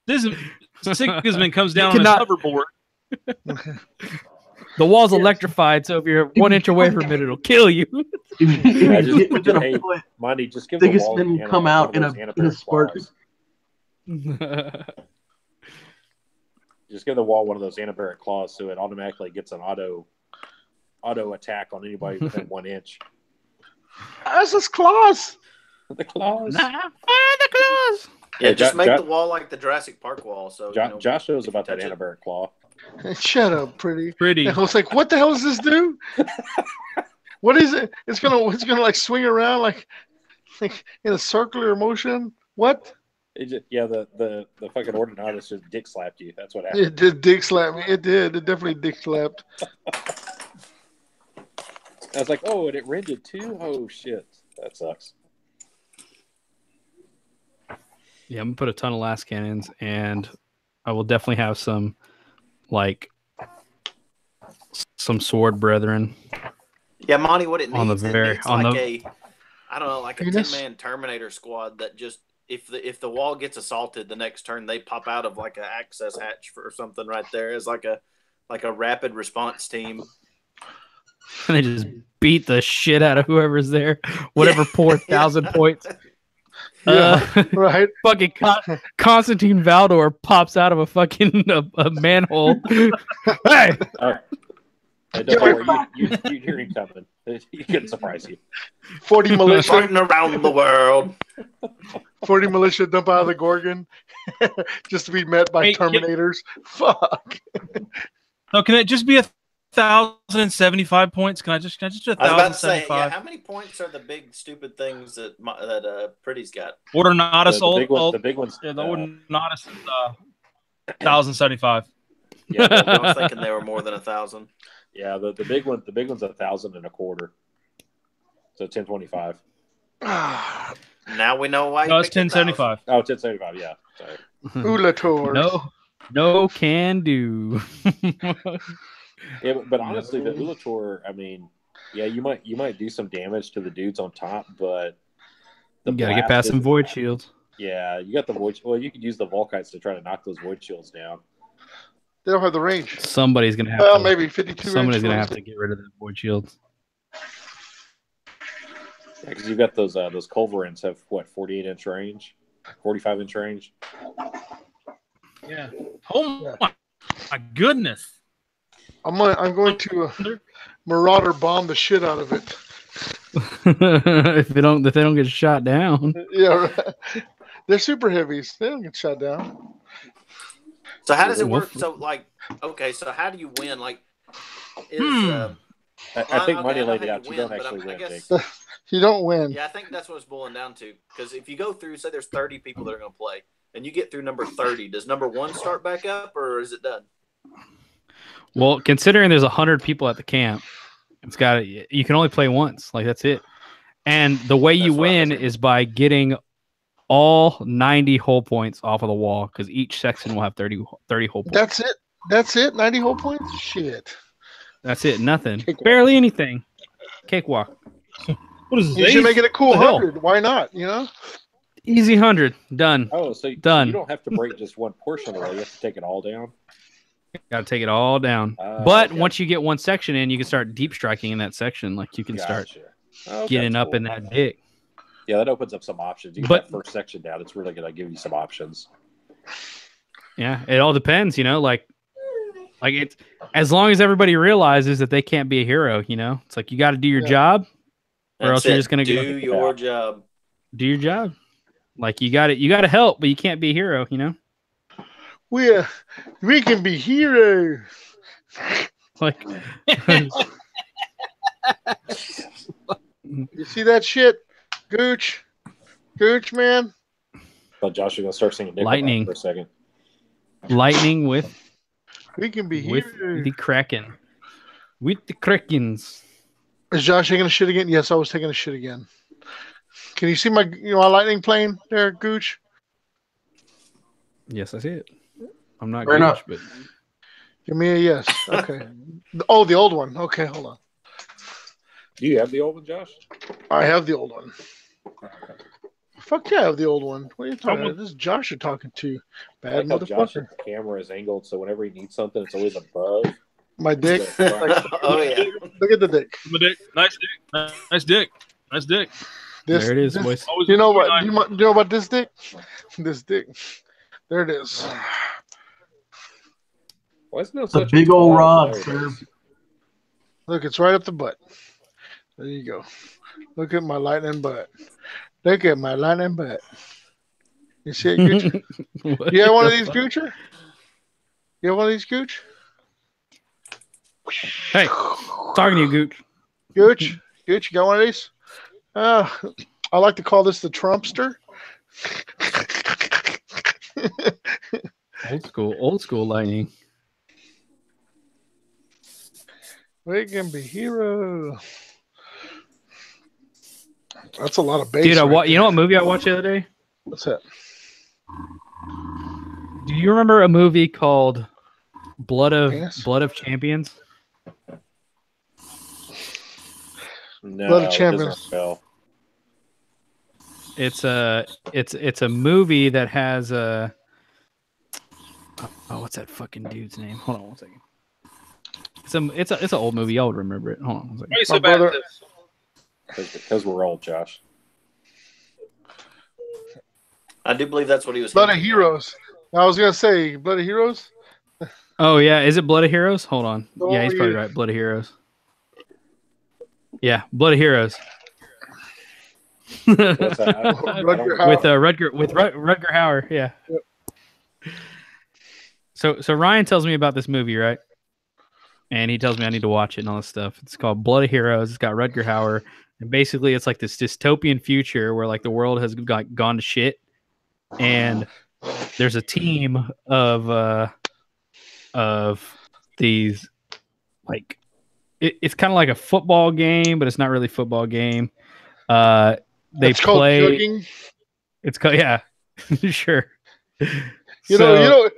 This Sigismund comes down on a hoverboard. The wall's electrified, so if you're 1 inch away from it, it'll kill you. Monty, just give the wall will come out in a spark. Just give the wall one of those anabaric claws so it automatically gets an auto attack on anybody within 1 inch. That's his claws. The claws. The claws. Yeah, Hey, just make the wall like the Jurassic Park wall. So Josh knows about that antibarrier claw. Shut up, pretty. Pretty. And I was like, what the hell does this do? What is it? It's gonna like swing around like in a circular motion. What? The fucking Ordinatus just dick slapped you. That's what happened. It did dick slap me. It did. It definitely dick slapped. I was like, oh, and it rendered too? Oh, shit. That sucks. Yeah, I'm gonna put a ton of last cannons, and I will definitely have some, like, some sword brethren. Yeah, Monty, what it needs, On the very- it needs on like the- I don't know, like a Penis? 10-man Terminator squad that just if the wall gets assaulted, the next turn they pop out of like an access hatch or something right there as like a rapid response team. And they just beat the shit out of whoever's there, whatever poor 1,000 points. Right. Fucking Constantine Valdor pops out of a fucking a manhole. Hey, All right. Hey, don't worry. You hear him coming. He couldn't surprise you. 40 militia. Fighting around the world. 40 militia dump out of the Gorgon just to be met by Hey, Terminators. Fuck. So can it just be 1,075 points? Can I just do I was about to say, 1,075? how many points are the big stupid things that Pretty's got? Ordinatus, The big ones. Yeah, the Ordinatus is 1,075. Yeah, I was thinking they were more than 1,000. yeah. The big one. The big one's 1,025. So 1025. Now we know why. No, it's 1075. Oh, 1075. Yeah. Sorry. Ulator. no can do. Yeah, but honestly, the Ulator. I mean, yeah, you might do some damage to the dudes on top, but You gotta get past some void shields. Yeah, you got the void. Well, you could use the Volkites to try to knock those void shields down. They don't have the range. Somebody's gonna have Well, to, maybe 52 somebody's range. gonna have to get rid of the void shields. Yeah, because you got those Culverins have what 48-inch range, 45-inch range. Yeah. Oh my goodness. I'm going to Marauder bomb the shit out of it. if they don't get shot down. Yeah, right. They're super heavies. They don't get shot down. So how does it work? So like, okay, so how do you win? Like, I think Money laid it out. You don't actually win. You don't win. Yeah, I think that's what it's boiling down to. Because if you go through, say there's 30 people that are going to play, and you get through number 30, does number 1 start back up, or is it done? Well, considering there's 100 people at the camp, you can only play once. Like that's it. And the way you win is by getting all 90 hull points off of the wall, because each section will have 30 hull points. That's it. 90 hull points. Shit. That's it. Nothing. Barely anything. Cakewalk. What is this? You should make it a cool 100. Why not? You know. Easy 100. Done. Oh, so Done. You don't have to break just one portion away. You have to take it all down. Got to take it all down. But once you get one section in, you can start deep striking in that section. Like you can start getting up in that dick. Yeah, that opens up some options. You get that first section down. It's really going to give you some options. Yeah, it all depends. Like it's as long as everybody realizes that they can't be a hero. It's like you got to do your job, or else you're just going to do your job. Do your job. Like you got to help, but you can't be a hero. We can be heroes. Like, you see that shit, Gooch, man. But Josh, you're gonna start singing Lightning for a second. Lightning with we can be with heroes. the Kraken, with the Krakens. Is Josh taking a shit again? Yes, I was taking a shit again. Can you see my lightning plane there, Gooch? Yes, I see it. I'm not Fair enough. Gooch, but Give me a yes. Okay. Oh, the old one. Okay, hold on. Do you have the old one, Josh? I have the old one. Fuck yeah, I have the old one. What are you talking about? This is Josh you're talking to. Bad Josh's motherfucker. camera is angled, so whenever he needs something, it's always above. My dick. Oh yeah. Look at the dick. My dick. Nice dick. Nice dick. Nice dick. there it is, boys. Always You know what? nice. You know about this dick? This dick. There it is. Why isn't that It's a such big tall old rod, player? sir. Look, it's right up the butt. There you go. Look at my lightning butt. Look at my lightning butt. You see it, Gooch? You have one of these, Goocher? You have one of these, Gooch? Hey, talking to you, Gooch. Gooch, you got one of these? I like to call this the Trumpster. Old school lightning. We can be hero. That's a lot of bass. Dude, right you know what movie I watched the other day? What's that? Do you remember a movie called Blood of Champions? No, Blood of Champions. It's a movie that has a what's that fucking dude's name? Hold on one second. It's an old movie. Y'all would remember it. Hold on one second. Why are you so bad at this? Because we're old, Josh. I do believe that's what he was. Blood of Heroes. I was gonna say Blood of Heroes. Oh yeah, is it Blood of Heroes? Hold on. Oh, Yeah, he's probably right. Blood of Heroes. Yeah, Blood of Heroes. What's that? with Rutger Hauer. Yeah. Yep. So Ryan tells me about this movie, right? And he tells me I need to watch it and all this stuff. It's called Blood of Heroes. It's got Rutger Hauer, and basically it's like this dystopian future where like the world has gone to shit, and there's a team of these like it's kind of like a football game, but it's not really a football game. It's play. Called jugging. It's called sure. You know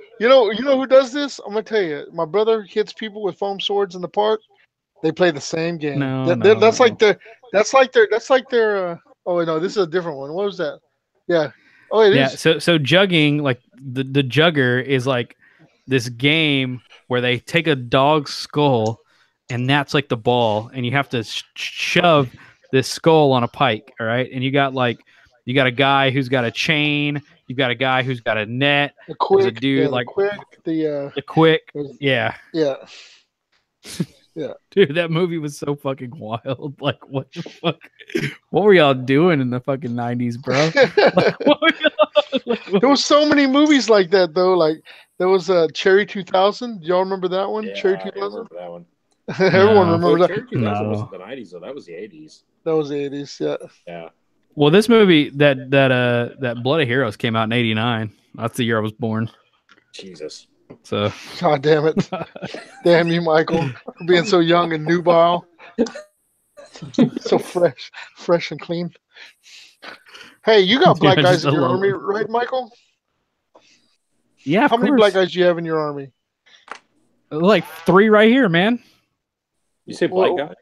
who does this? I'm gonna tell you. My brother hits people with foam swords in the park. They play the same game. That's like their. Oh no, this is a different one. What was that? Yeah. Oh, it is. So jugging, like the jugger is like this game where they take a dog's skull, and that's like the ball, and you have to shove this skull on a pike. All right, and you got a guy who's got a chain. You've got a guy who's got a net. The quick, there's a dude the quick. Yeah. Yeah. Dude, that movie was so fucking wild. Like, what the fuck? What were y'all doing in the fucking 90s, bro? There was so many movies like that, though. Like, there was Cherry 2000. Do y'all remember that one? Yeah, Cherry I 2000? remember that one. Everyone remember that. Cherry 2000 wasn't the 90s, though. That was the 80s. That was the 80s, yeah. Yeah. Well, this movie, that Blood of Heroes came out in '89. That's the year I was born. Jesus. So. God damn it. Damn you, Michael, for being so young and nubile. So fresh and clean. Hey, you got black guys in your army, right, Michael? Yeah, How many black guys do you have in your army? Like 3 right here, man. You say black guy?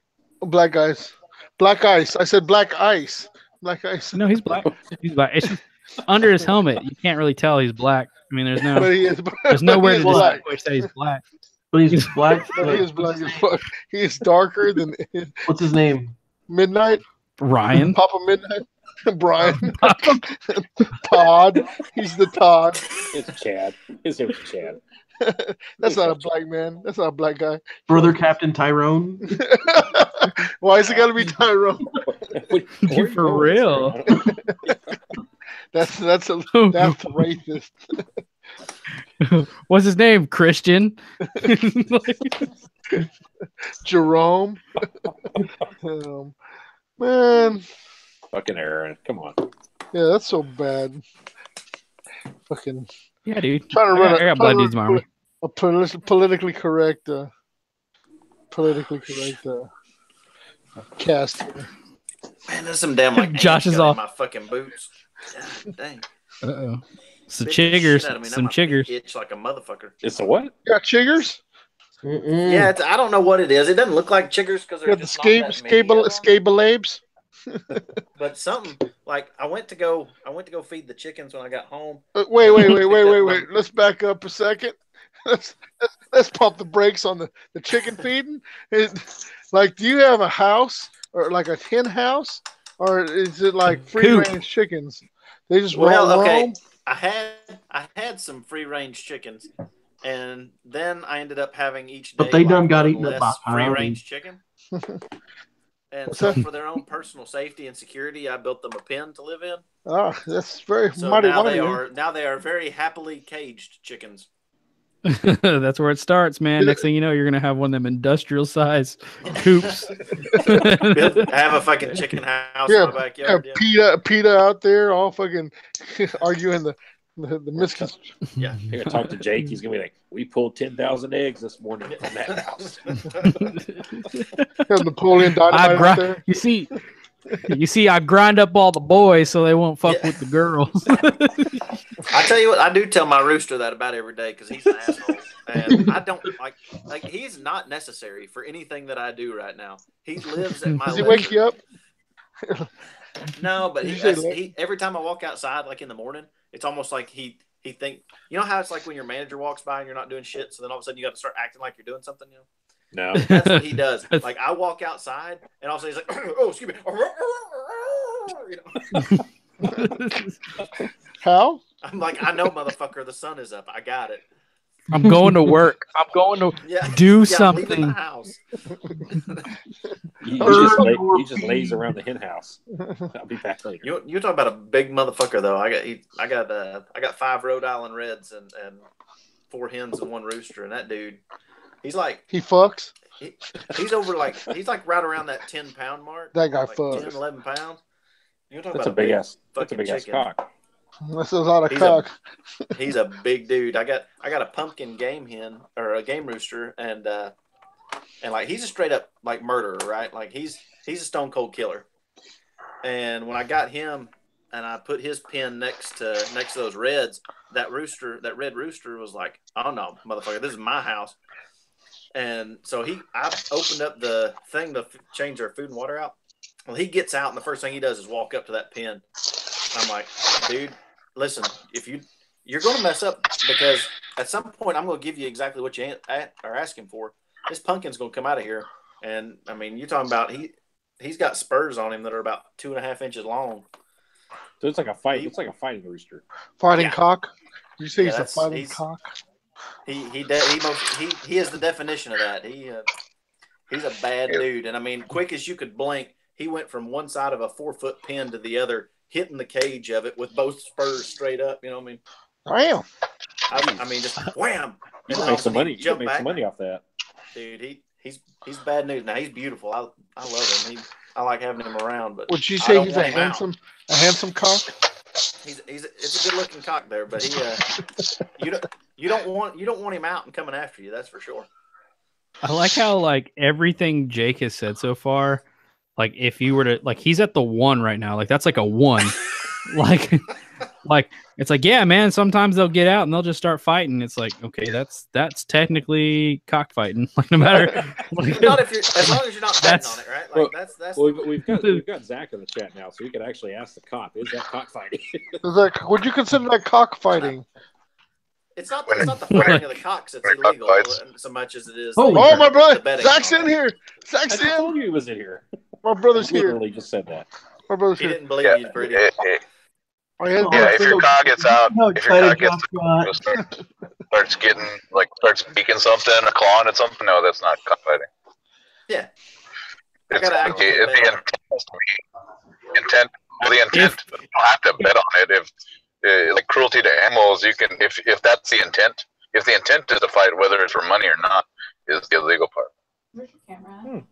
Black guys. Black ice. I said black ice. Black ice. No, he's black. He's black. It's just, under his helmet, you can't really tell he's black. I mean, there's nowhere to distinguish that he's black. But he's black. He is black as fuck. He is darker than. What's his name? Midnight. Ryan. Papa Midnight. Brian. Todd. He's the Todd. It's Chad. His name's Chad. That's not a black man. That's not a black guy. Brother Captain Tyrone. Why is it got to be Tyrone? You're for real. That's racist. What's his name? Christian. Jerome. Man. Fucking Aaron. Come on. Yeah, that's so bad. Fucking. Yeah, dude. Trying to run I got blood dudes in my army. A politically correct cast. Man, there's some damn like Josh is off my fucking boots. God dang. Uh-oh. Some chiggers. Some chiggers. Itch like a motherfucker. It's a what? You got chiggers? Yeah, I don't know what it is. It doesn't look like chiggers because they're just scabalabes. But something like I went to go feed the chickens when I got home. Wait. Let's back up a second. Let's pump the brakes on the chicken feeding. Like, do you have a house or like a hen house, or is it like free range chickens? They just roam. I had some free range chickens, and then I ended up having each day. But they done got eaten up by free range chicken. And What's so that? for their own personal safety and security, I built them a pen to live in. Ah, that's very So mighty now wise. they are very happily caged chickens. That's where it starts, man. Next thing you know, you're gonna have one of them industrial size coops. I have a fucking chicken house in my backyard. PETA out there all fucking arguing the misconception. Yeah. You're gonna talk to Jake. He's gonna be like, "We pulled 10,000 eggs this morning from that house." Have Napoleon Dynamite out there. You see, I grind up all the boys so they won't fuck with the girls. I tell you what, I do tell my rooster that about every day because he's an asshole, and I don't like he's not necessary for anything that I do right now. He lives at my. Does he wake you up? No, but he every time I walk outside, like in the morning, it's almost like he think, you know how it's like when your manager walks by and you're not doing shit, so then all of a sudden you got to start acting like you're doing something, you know? No, that's what he does. Like I walk outside and all of a sudden he's like, "Oh, excuse me," you know? How? I'm like, "I know, motherfucker, the sun is up. I got it. I'm going to work. I'm going to do something." I'm leaving the house. He just lays around the hen house. I'll be back later. You're talking about a big motherfucker, though. I got 5 Rhode Island Reds and 4 hens and 1 rooster, and that dude, he's like, he fucks. He's over like, he's like right around that 10-pound mark. That guy like fucks. 10, 11 pounds. You're talking That's about a big ass. That's a fucking big ass chicken. cock. That's a lot of cock. He's a big dude. I got a pumpkin game hen or a game rooster, and like he's a straight up like murderer, right? Like he's a stone cold killer. And when I got him and I put his pen next to those reds, that red rooster was like, "Oh no, motherfucker, this is my house." And so I opened up the thing to change their food and water out. Well, he gets out and the first thing he does is walk up to that pen. I'm like, "Dude, listen, if you're going to mess up, because at some point I'm going to give you exactly what you are asking for. This pumpkin's going to come out of here." And I mean, you're talking about he's got spurs on him that are about 2.5 inches long. So it's like a fight. It's like a fighting rooster. Fighting cock. You say he's a fighting he's, cock. He is the definition of that. He's a bad dude. And I mean, quick as you could blink, he went from one side of a 4-foot pen to the other, hitting the cage of it with both spurs straight up. You know what I mean? Damn. I mean, just wham. You can make some money. You can make some money off that. Dude, he's bad news. Now he's beautiful. I love him. I like having him around. But would you say he's a handsome cock? It's a good looking cock there, but you don't want him out and coming after you. That's for sure. I like how like everything Jake has said so far. Like if you were to like, he's at the 1 right now. Like that's like a 1. like it's like, yeah, man. Sometimes they'll get out and they'll just start fighting. It's like, okay, that's technically cockfighting. Like no matter, like, not if you're, as long as you're not betting on it, right? Like that's. Well, we've got Zach in the chat now, so we could actually ask the cop: is that cockfighting? Would you consider that cockfighting? It's not the fighting of the cocks that's illegal so much as it is. Oh, my brother! Zach's in here. Zach's in. I told you he was in here. My brother's here. Literally just said that. My brother's here. He didn't believe you, pretty. If your cock gets out, starts speaking something or clawing at something, no, that's not cockfighting. Yeah. The intent, you don't have to bet on it. If like cruelty to animals, you can if that's the intent. If the intent is to fight, whether it's for money or not, is the illegal part. Where's your camera?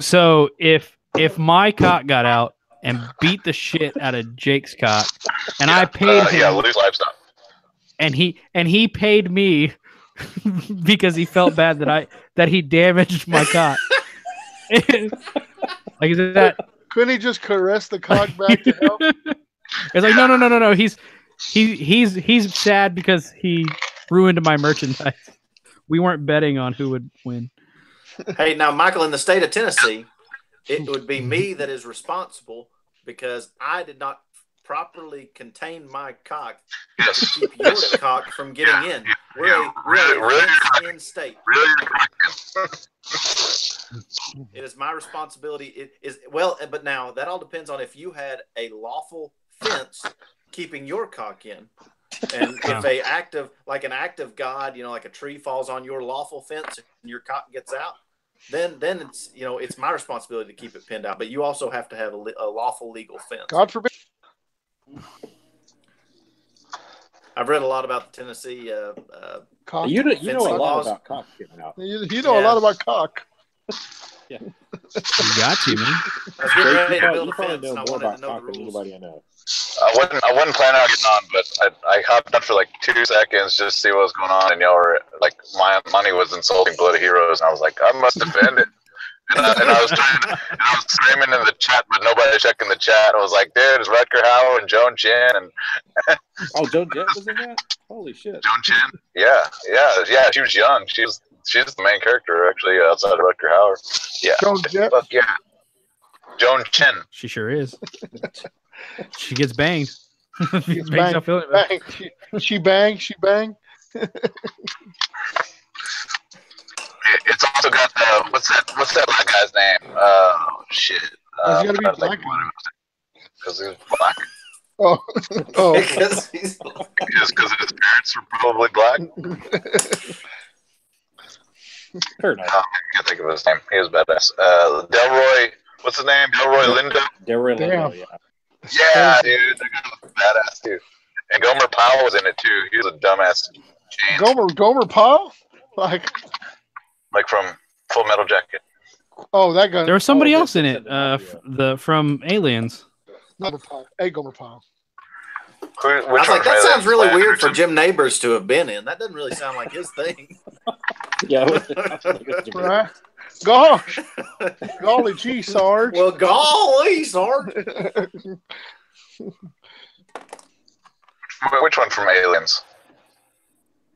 So if my cock got out and beat the shit out of Jake's cock, and I paid him, lose livestock, and he paid me because he felt bad that he damaged my cock. Like, is that? Couldn't he just caress the cock back to help? It's like no. He's sad because he ruined my merchandise. We weren't betting on who would win. Hey, now Michael, in the state of Tennessee, it would be me that is responsible because I did not properly contain my cock to keep your cock from getting in. We're really in state. It is my responsibility. It is but now that all depends on if you had a lawful fence keeping your cock in, and if an act of God, like a tree falls on your lawful fence and your cock gets out, then it's it's my responsibility to keep it pinned out. But you also have to have a lawful legal fence. God forbid. I've read a lot about the Tennessee. Cock. You know a fencing lot laws. about cock getting out. You know a lot about cock. Yeah. You got to, man. I was getting ready to You build a probably fence, know and I more wanted about to know cock the than rules. anybody I know. I wasn't planning on getting on, but I hopped on for like 2 seconds just to see what was going on, and y'all were like, my money was insulting bloody heroes, and I was like, I must defend it. And I was screaming in the chat, but nobody checking the chat. I was like, dude, it's Rutger Hauer and Joan Chin and Oh, Joan Jett was in that? Holy shit. Joan Chin. Yeah. She was young. She's the main character actually outside of Rutger Hauer. Yeah. Joan Jett? Fuck yeah. Joan Chin. She sure is. She gets banged. Gets Makes y'all feel it, man. bang. She bang. It's also got the what's that black guy's name? Shit. He's gotta be black. Because he's black. Oh. Because he's Just because his parents were probably black. Fair enough. I can't think of his name. He was badass. Delroy. What's his name? Delroy Lindo. Delroy Damn. Lindo, yeah. Yeah, dude. That guy was badass too. And Gomer Pyle was in it too. He was a dumbass. James. Gomer Pyle? Like Like from Full Metal Jacket. Oh, that guy. There was somebody else in it. From Aliens. Gomer Pyle. Hey, Gomer Pyle. Which I was like, that sounds really Landon weird for Richardson? Jim Neighbors to have been in. That doesn't really sound like his thing. Yeah. Right? Gosh. Golly gee, Sarge. Well, golly, Sarge. Which one from Aliens?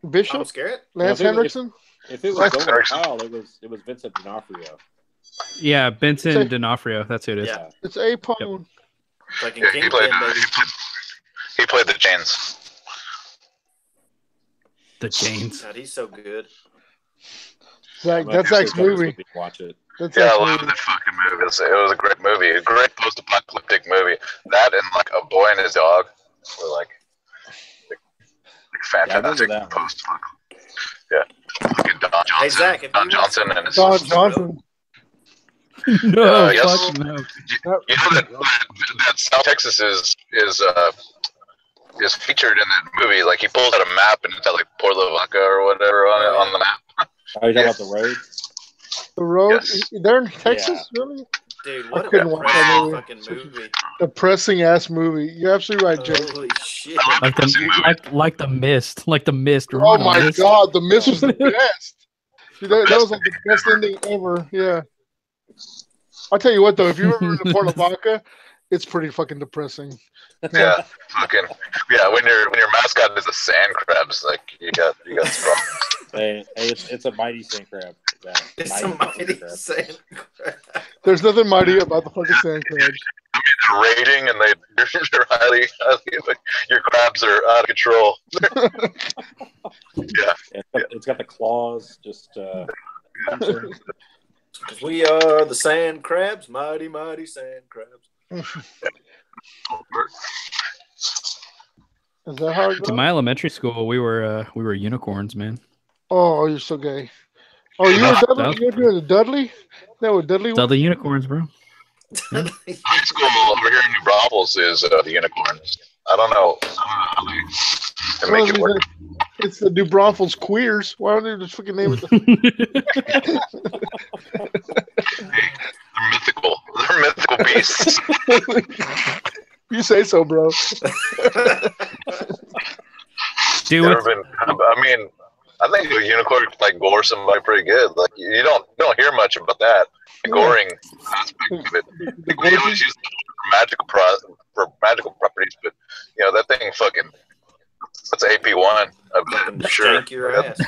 Bishop? I'm scared. Lance No, if it was- Henriksen? If it was Lance Gomer Pyle, it was Vincent D'Onofrio. Yeah, Benson D'Onofrio. That's who it is. Yeah. It's Apone. Like in Yeah, Kingpin, baby. he played the Chains. The Chains. God, he's so good. That's Zach's movie. Watch it. That's Yeah, I Zach's love movie. that fucking movie. It was a great movie. A great post-apocalyptic movie. That and like A Boy and His Dog were like fantastic that one. post-apocalyptic. Yeah. Fucking Don Johnson. Hey, Zach, have Don you Johnson watched- and his Don Johnson. No, yes. fuck no. You know that South Texas is featured in that movie. Like he pulls out a map and it's got like Port Lavaca or whatever on the map. Are you talking about the road? The Road? Yes. They're in Texas, really? Dude, what a couldn't watch that depressing movie. fucking movie. Depressing ass movie. You're absolutely right, Jay. Holy shit. Like the mist. Like the mist. Oh Remember my the Mist? god, the Mist was the best. Dude, that was like the best ending ever. Yeah. I'll tell you what though, if you ever in the Port Lavaca, it's pretty fucking depressing. Yeah, fucking yeah. When your mascot is a sand crab, it's like you got some Hey, it's a mighty sand crab. It's a mighty sand crab. There's nothing mighty about the fucking sand crabs. they're raiding and they're highly like, your crabs are out of control. Yeah. It's got the claws. Just We are the sand crabs, mighty, mighty sand crabs. Is that how it In goes? my elementary school, we were unicorns, man. Oh, you're so gay. Oh, you were Dudley? You were doing the Dudley? That was Dudley? Dudley unicorns, bro. High school over here in New Braunfels is the unicorns. I don't know how they make it work. It's the New Braunfels Queers. Why don't they just fucking name it? They're mythical. They're mythical beasts. You say so, bro. Dude, Never been, I mean, I think a unicorn could like gore somebody pretty good. Like you don't hear much about that. The goring aspect of it. They always use it for magical properties, but you know that thing fucking that's AP1. I'm sure. Shank your ass.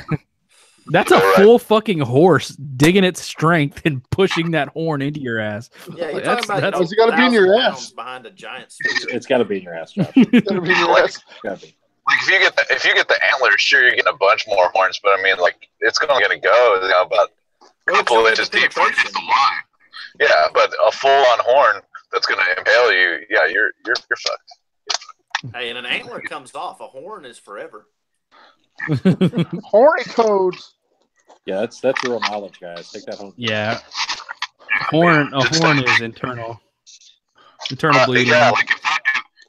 that's a full fucking horse digging its strength and pushing that horn into your ass. Yeah, you're That's- talking about that's- It's gotta be in your 1,000 ass. pounds behind a giant spear. it's got to be in your ass, Josh. It's gotta be your ass. It's got to be. Like if you get the antlers, sure you're getting a bunch more horns, but I mean like it's gonna go about a couple inches deep before it hits the line. Yeah, but a full on horn that's gonna impale you, yeah, you're fucked. Hey, and an antler comes off. A horn is forever. Horny toads. Yeah, that's real knowledge, guys. Take that home. Yeah. A horn is internal bleeding. Yeah, like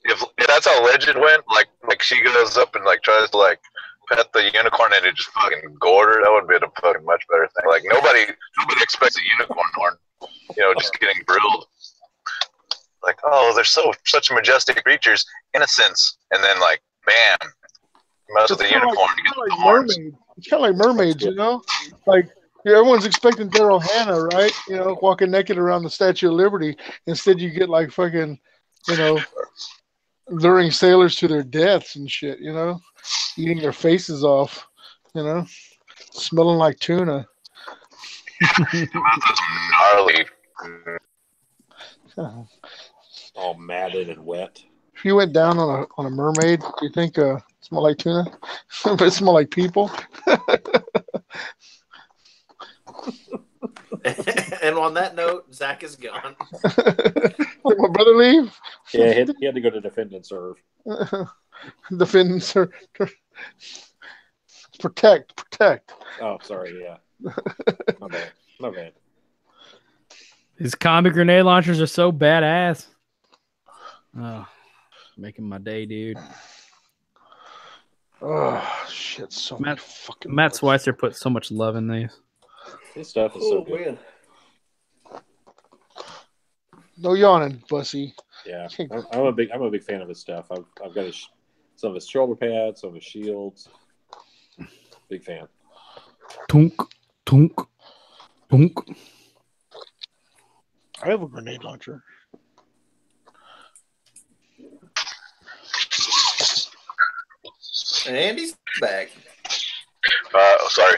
if that's how Legend went, like she goes up and like tries to like pet the unicorn and it just fucking gored her, that would be a fucking much better thing. Like nobody expects a unicorn horn, just getting grilled. Like, oh, they're such majestic creatures, innocence, and then like, bam, mess with the unicorn to get the horns. It's kind of like mermaids, like. Everyone's expecting Daryl Hannah, right? Walking naked around the Statue of Liberty. Instead, you get like fucking, luring sailors to their deaths and shit. Eating their faces off. Smelling like tuna. Gnarly. All matted and wet. If you went down on a mermaid, do you think it smelled like tuna? But it smelled like people. And on that note, Zach is gone. Did my brother leave? Yeah, he had to go to defend and serve. Defend and serve. Protect. Oh, sorry. Yeah. My bad. These comic grenade launchers are so badass. Oh, making my day, dude. Oh shit! So Matt Schweitzer put so much love in these. This stuff is so good. Man. No yawning, Bussy. Yeah, I'm a big fan of his stuff. I've got some of his shoulder pads, some of his shields. Big fan. Tunk. I have a grenade launcher. Andy's back. Sorry.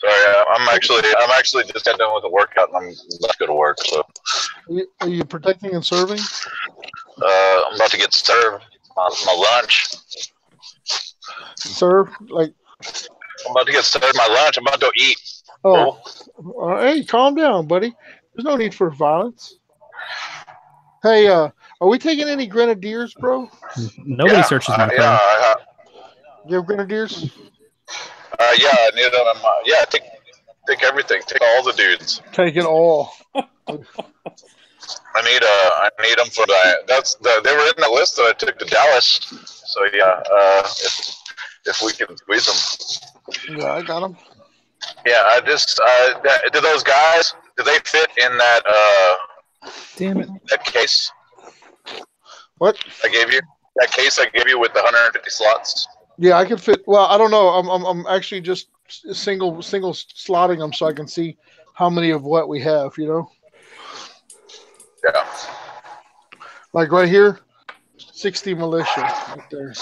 I'm actually just got done with the workout and I'm about to go to work. So, are you protecting and serving? I'm about to get served my lunch. Serve like. I'm about to get served my lunch. I'm about to eat. Oh, hey, calm down, buddy. There's no need for violence. Hey, are we taking any grenadiers, bro? Nobody searches my phone. Yeah. You have grenadiers? Yeah, I need them. Yeah, take everything. Take all the dudes. Take it all. I need them for that. They were in the list that I took to Dallas. So yeah, if we can squeeze them. Yeah, I got them. Yeah, I just do those guys? Do they fit in that? Damn it! That case. What? I gave you that case. I gave you with the 150 slots. Yeah, I can fit. Well, I don't know. I'm actually just single slotting them so I can see how many of what we have. Yeah. Like right here, 60 militia right there.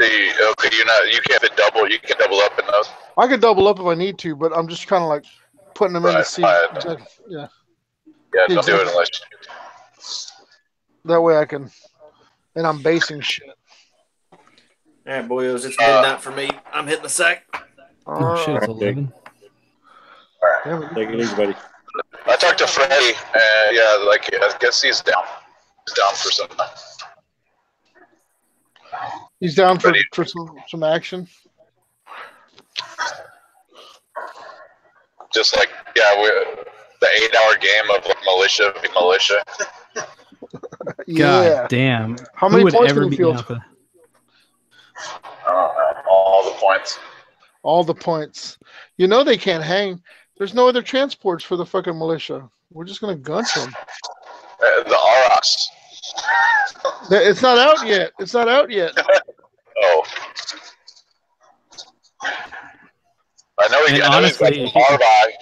Okay, you can't fit double. You can double up in those. I can double up if I need to, but I'm just kind of like putting them in to see. Yeah. Yeah, don't do it unless. That way I can, and I'm basing shit. All right, boyos, it's midnight for me. I'm hitting the sack. Oh shit, it's 11. All right, take it easy, buddy. I talked to Freddie. Yeah, like I guess he's down. He's down for something. He's down for some action. Just like the 8-hour game of militia v militia. God damn! How many would points ever in the be field? All the points. All the points. You know they can't hang. There's no other transports for the fucking militia. We're just gonna gun them. The Aurochs. It's not out yet. It's not out yet. Oh. I know he honestly, RVI.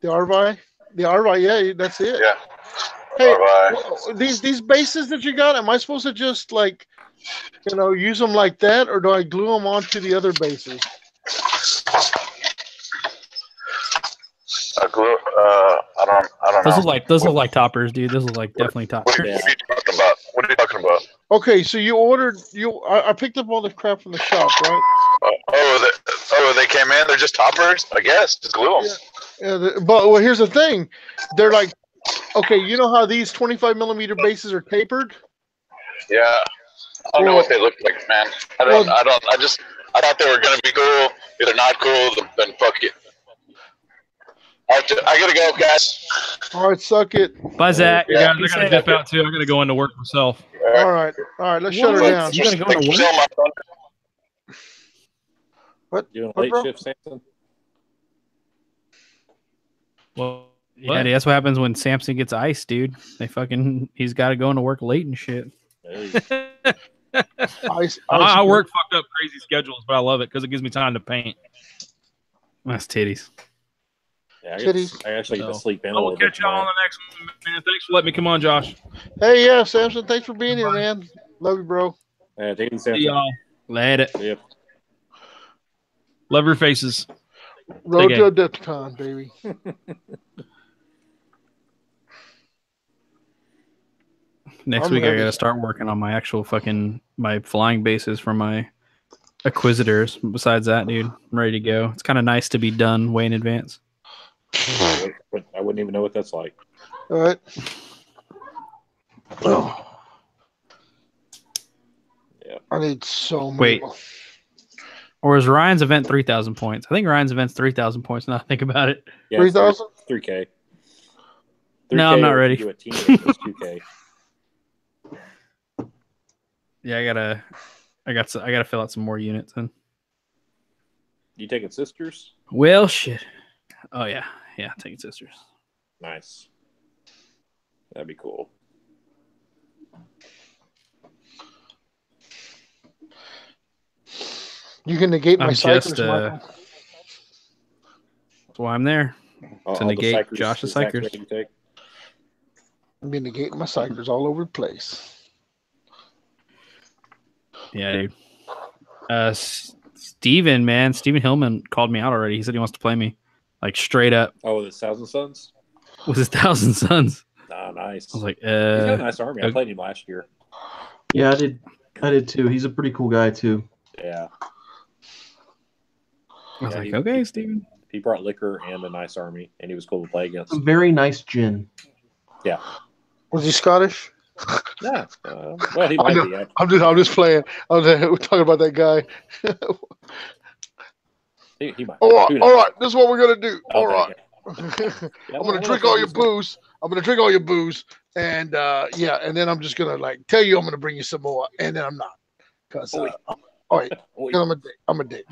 The RVI? The RVI, yeah, that's it. Yeah. Hey, these bases that you got, am I supposed to just like, use them like that, or do I glue them onto the other bases? I don't know. Those look like toppers, dude. Those look like definitely toppers. What are you talking about? Okay, so you ordered I picked up all the crap from the shop, right? They came in. They're just toppers, I guess. Just glue them. Yeah, but here's the thing. They're like, okay, you know how these 25 millimeter bases are tapered? Yeah. don't know what they look like, man. I thought they were gonna be cool. If they're not cool, then fuck it. I gotta go, guys. All right, suck it. Bye, Zach. Hey, guys, I gotta dip out too. I gotta go into work myself. All right. Let's shut her down. You gotta go to work? What? Doing a What, late bro? shift, Samson? Well, Yeah, dude, that's what happens when Samson gets iced, dude. He's got to go into work late and shit. I work fucked up crazy schedules, but I love it because it gives me time to paint. That's titties. Yeah, I actually get to sleep in a I will little bit. catch y'all on the next one, man. Thanks for letting me come on, Josh. Hey, yeah, Samson, thanks for being here, man. Love you, bro. Yeah, take it, See Samson. y'all. Later. Yep. Love your faces. Road Take to it. Adepticon, baby. Next I'm week, I ready. got to start working on my actual my flying bases for my Inquisitors. Besides that, dude, I'm ready to go. It's kind of nice to be done way in advance. But I wouldn't even know what that's like. All right. Oh. Yeah. I need so many. Wait. Or is Ryan's event 3,000 points? I think Ryan's event's 3,000 points. Now I think about it. Yeah, 3,000? 3K. No, I'm not ready. Do a team game, it's 2K. Yeah, I gotta fill out some more units then. You taking sisters? Well, shit. Oh yeah, taking sisters. Nice. That'd be cool. You can negate my I'm cycles, just, Michael. That's why I'm there. To negate Josh's psychers. I'm going to negate my cycles all over the place. Yeah, dude. Steven Hillman called me out already. He said he wants to play me, like straight up. Oh, with his Thousand Sons? With his Thousand Sons. Oh, nice. I was like, he's got a nice army. I played him last year. Yeah, I did too. He's a pretty cool guy too. Yeah. I was like, okay, Steven. He brought liquor and a nice army, and he was cool to play against. A very nice gin. Yeah. Was he Scottish? Yeah. Well, he might be. I'm just playing. We're talking about that guy. He might. All right. This is what we're gonna do. All right. Yeah, I'm gonna drink all your booze. And and then I'm just gonna like tell you I'm gonna bring you some more, and then I'm not, cause I'm a dick.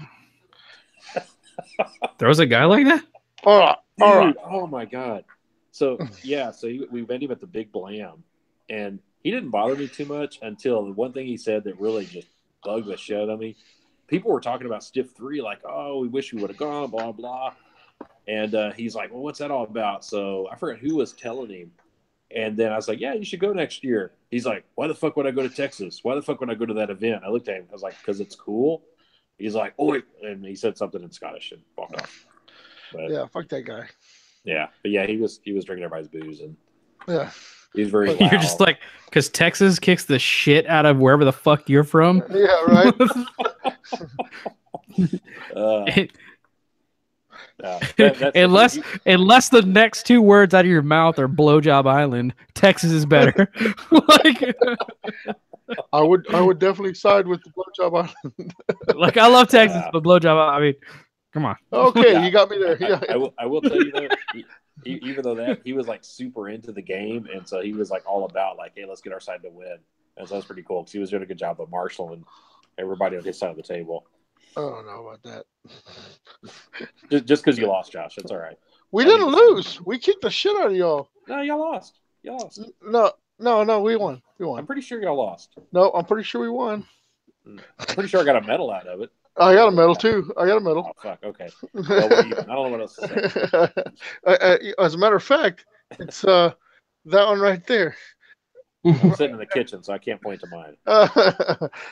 There was a guy like that? All right. Oh my god. So we met him at the Big Blam, and he didn't bother me too much until the one thing he said that really just bugged the shit out of me. People were talking about Stiff 3, like, oh, we wish we would have gone, blah blah. And he's like, well, what's that all about? So I forgot who was telling him. And then I was like, yeah, you should go next year. He's like, why the fuck would I go to Texas? Why the fuck would I go to that event? I looked at him. I was like, because it's cool. He's like, oh, and he said something in Scottish and walked off. But, yeah, fuck that guy. Yeah, but yeah, he was drinking everybody's booze, and yeah, he's very loud. You're just like, because Texas kicks the shit out of wherever the fuck you're from. Yeah, right. Unless the next two words out of your mouth are blowjob island, Texas is better. Like, I would definitely side with the blowjob island. Like, I love Texas, but blowjob, I mean, come on. Okay, you got me there. Yeah. I will tell you though, even though that he was like super into the game, and so he was like all about like, hey, let's get our side to win, and so that's pretty cool because he was doing a good job of marshaling everybody on his side of the table. I don't know about that. Just because you lost, Josh, that's all right. We didn't lose. We kicked the shit out of y'all. No, y'all lost. Y'all lost. No, we won. I'm pretty sure y'all lost. No, I'm pretty sure we won. I'm pretty sure I got a medal out of it. I got a medal too. Oh, fuck. Okay. Well, I don't know what else to say. As a matter of fact, it's that one right there. I'm sitting in the kitchen, so I can't point to mine.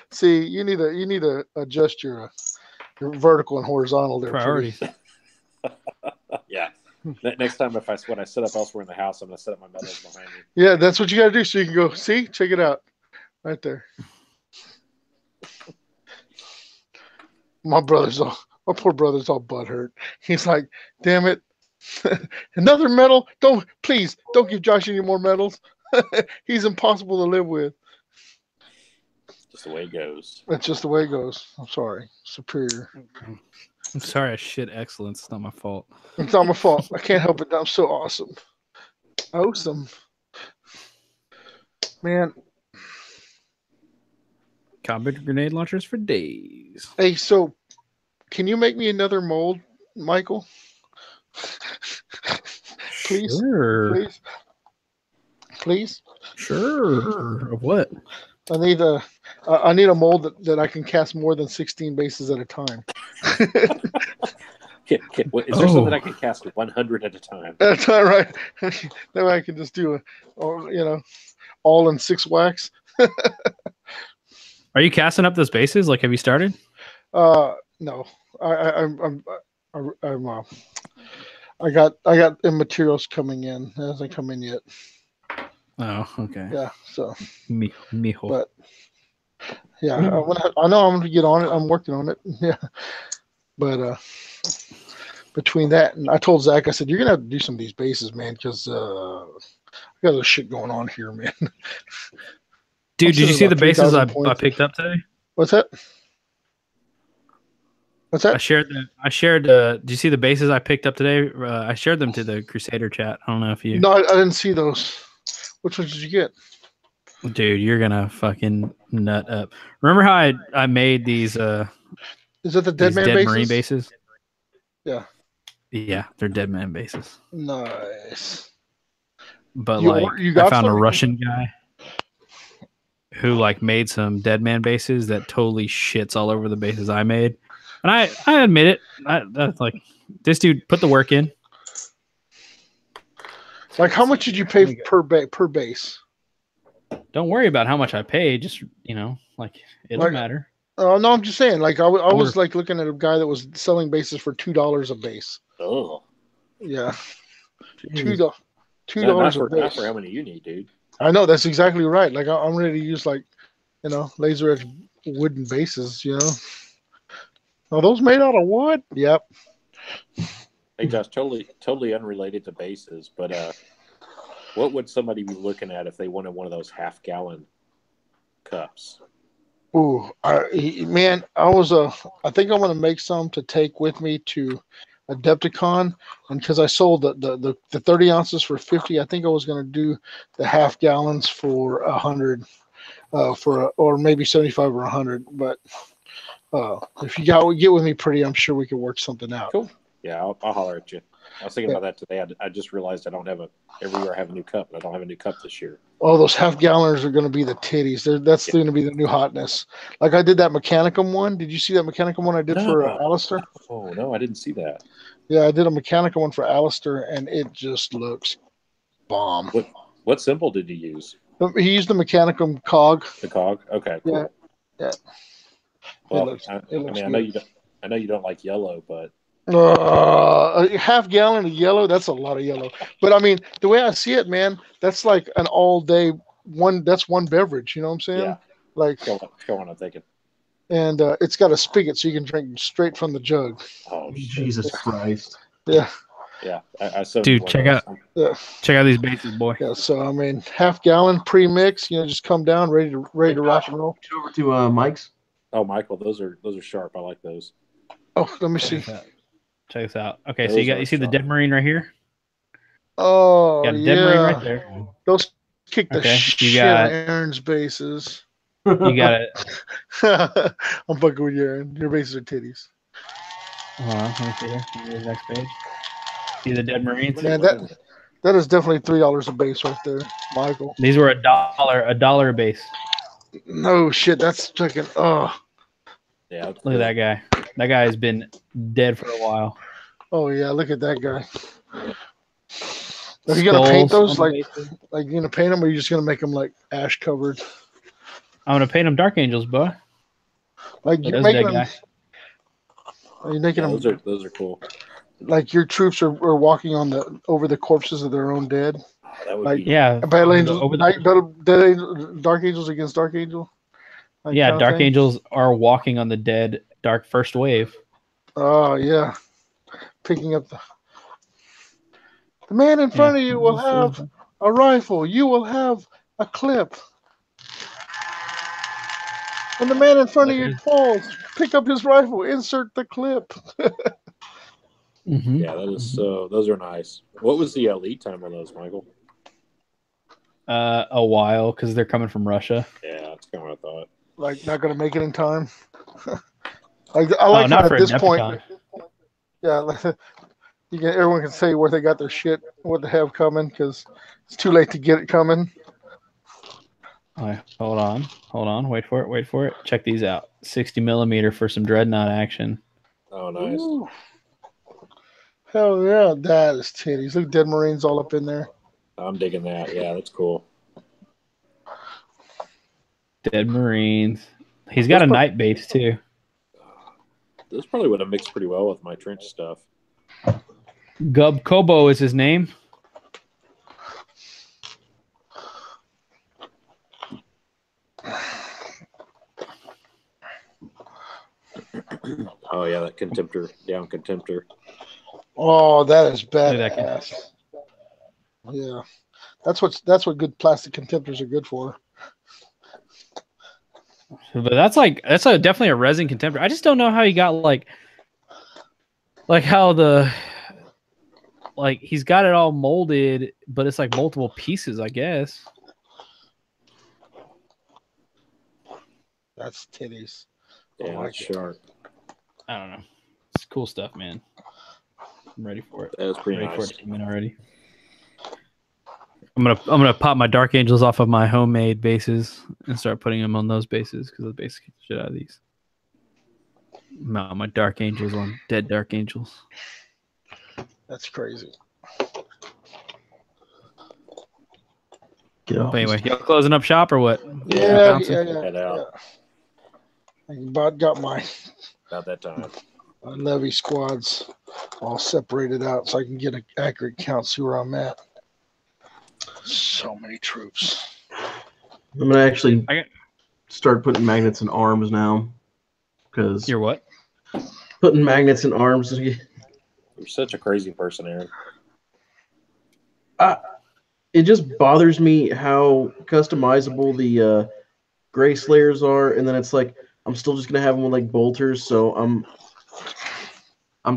See, you need to adjust your vertical and horizontal there. Priorities. Yeah. Next time, when I set up elsewhere in the house, I'm gonna set up my medals behind me. Yeah, that's what you gotta do. So you can go see, check it out, right there. My poor brother's all butthurt. He's like, damn it, another medal. Please don't give Josh any more medals. He's impossible to live with. Just the way it goes. That's just the way it goes. I'm sorry. Superior. I'm sorry I shit excellence. It's not my fault. It's not my fault. I can't help it. I'm so awesome. Awesome. Man. Combat grenade launchers for days. Hey, so can you make me another mold, Michael? Please. Sure. Please. Please. Sure. Of what? I need a mold that I can cast more than 16 bases at a time. Is there something I can cast 100 at a time? At a time, right? That way I can just do all in 6 wax. Are you casting up those bases? Like, have you started? No. I got materials coming in. It hasn't come in yet. Oh, okay. Yeah. So. Mijo. But yeah, I know I'm gonna get on it. I'm working on it. Yeah. But between that and I told Zach, I said you're gonna have to do some of these bases, man, because I got other shit going on here, man. Dude, did you see the bases I picked up today? What's that? What's that? I shared. Did you see the bases I picked up today? I shared them to the Crusader chat. I don't know if you. No, I didn't see those. Which ones did you get? Dude, you're gonna fucking nut up. Remember how I made these? Is that the Dead Marine bases? Yeah. Yeah, they're Dead Man bases. Nice. But I found a Russian guy who made some Dead Man bases that totally shits all over the bases I made. And I admit it. That's this dude put the work in. How much did you pay per base? Don't worry about how much I paid. Just it don't matter. Oh no, I'm just saying. I was looking at a guy that was selling bases for $2 a base. Oh. Yeah. $2 a base. Not for how many you need, dude. I know, that's exactly right. I'm ready to use laser edge wooden bases. Are those made out of wood? Yep. Hey Josh, totally unrelated to bases, but what would somebody be looking at if they wanted one of those half-gallon cups? Ooh, man, I think I'm gonna make some to take with me to Adepticon, and because I sold the 30 ounces for 50, I think I was gonna do the half gallons for 100, or maybe 75 or 100. But if you get with me pretty, I'm sure we could work something out. Cool. Yeah, I'll holler at you. I was thinking about that today. I just realized I don't have every year I have a new cup, but I don't have a new cup this year. Oh, those half gallons are going to be the titties. That's going to be the new hotness. I did that Mechanicum one. Did you see that Mechanicum one I did for Alistair? Oh, no, I didn't see that. Yeah, I did a Mechanicum one for Alistair, and it just looks bomb. What symbol did you use? He used the Mechanicum cog. The cog? Okay, cool. Yeah. Well, I know you don't like yellow, but a half gallon of yellow, that's a lot of yellow. But I mean, the way I see it, man, that's like an all day that's one beverage, you know what I'm saying? Yeah. Go on, I'm thinking. And it's got a spigot so you can drink straight from the jug. Oh, Jesus Christ. Yeah. Yeah. Dude, check out these bases, boy. Yeah, so I mean, half gallon pre-mix, just come down ready to rock and roll. Over to Mike's. Oh, Michael, those are sharp. I like those. Oh, let me see. Check this out. Okay, so you see the Dead Marine right here? Oh, you got a Dead Marine right there. Those kick the shit out of Aaron's bases. You got it. I'm fucking with you, Aaron. Your bases are titties. Hold on, let me see here. Here's the next page. See the Dead Marines? Man, that is definitely $3 a base right there, Michael. These were $1 a base. No shit, that's fucking Yeah. Look at that guy. That guy has been dead for a while. Oh yeah, look at that guy. Are you gonna paint those like you gonna paint them, or are you just gonna make them like ash covered? I'm gonna paint them Dark Angels, bro. Like you're making them. Are you making them? Those are cool. Like your troops are walking over the corpses of their own dead. That would be Battle Angels, Dark Angels against Dark Angel. Dark Angels are walking on the dead Dark First Wave. Oh yeah, picking up the man in front of you will have a rifle. You will have a clip. When the man in front of you falls, pick up his rifle, insert the clip. Yeah, that is so. Those are nice. What was the lead time on those, Michael? A while because they're coming from Russia. Yeah, that's kind of what I thought. Like, not gonna make it in time. Like, I like how at this point, yeah, like, everyone can say where they got their shit, what they have coming, because it's too late to get it coming. All right, hold on, wait for it. Check these out. 60 millimeter for some dreadnought action. Oh, nice. Ooh. Hell yeah, that is titties. Look, dead Marines all up in there. I'm digging that. Yeah, that's cool. Dead Marines. He's got a night base too. This probably would have mixed pretty well with my trench stuff. Gub Kobo is his name. Oh yeah, that Contemptor, down Contemptor. Oh, that is badass. Yeah, that's what good plastic Contemptors are good for. But that's definitely a resin Contemptor. I just don't know how he got like how he's got it all molded, but it's like multiple pieces, I guess. That's titties. Yeah, that's sharp. I don't know. It's cool stuff, man. I'm ready for it. That's pretty nice. For it to come in already. I'm gonna pop my Dark Angels off of my homemade bases and start putting them on those bases because the base get the shit out of these. My Dark Angels on dead Dark Angels. That's crazy. Anyway, y'all closing up shop or what? Yeah. Head out. I got my About that time. levy squads all separated out so I can get an accurate count, see where I'm at. So many troops. I'm gonna actually start putting magnets in arms now. Because you're what? Putting magnets in arms. You're such a crazy person, Aaron. It just bothers me how customizable the gray slayers are, and then it's like I'm still just gonna have them with like bolters. So I'm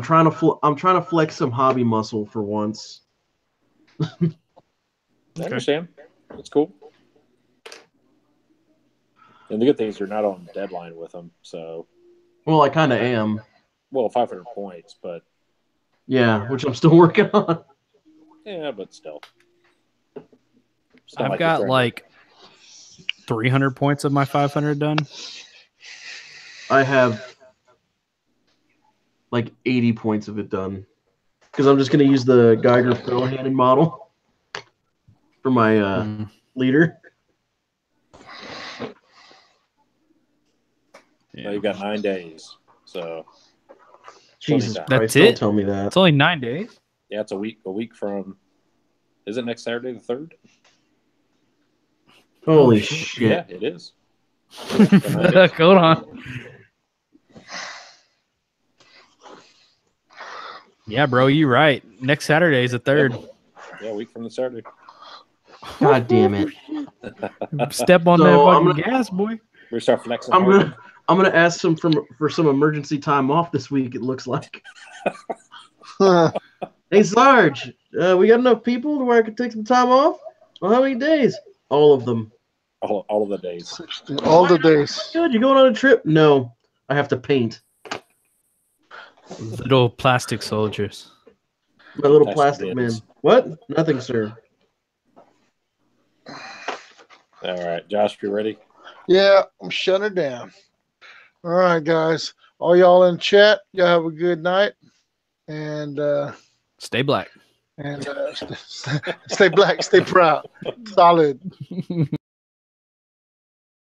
trying to flex some hobby muscle for once. I understand. That's cool. And the good thing is you're not on deadline with them, so. Well, I kind of am. Well, 500 points, but. Yeah, which I'm still working on. Yeah, but still. I've got like 300 points of my 500 done. I have like 80 points of it done. Because I'm just going to use the Geiger Pro-handed model for my leader. Yeah, you've got 9 days, so. Jesus Christ, that's don't it? tell me that. It's only 9 days? Yeah, it's a week from. Is it next Saturday the 3rd? Holy shit. Yeah, it is. Hold on. Yeah, bro, you're right. Next Saturday is the 3rd. Yeah, a week from the Saturday. God damn it. Step on that fucking gas, boy. We start flexing. I'm gonna ask them for some emergency time off this week, it looks like. Hey Sarge, we got enough people to where I could take some time off? Well, how many days? All of them. All of the days. All the days. Good, you going on a trip? No. I have to paint. Little plastic soldiers. My little plastic men. What? Nothing, sir. All right, Josh, you ready? Yeah, I'm shutting it down. All right, guys. All y'all in chat, y'all have a good night. And stay black. And stay black, stay proud. Solid.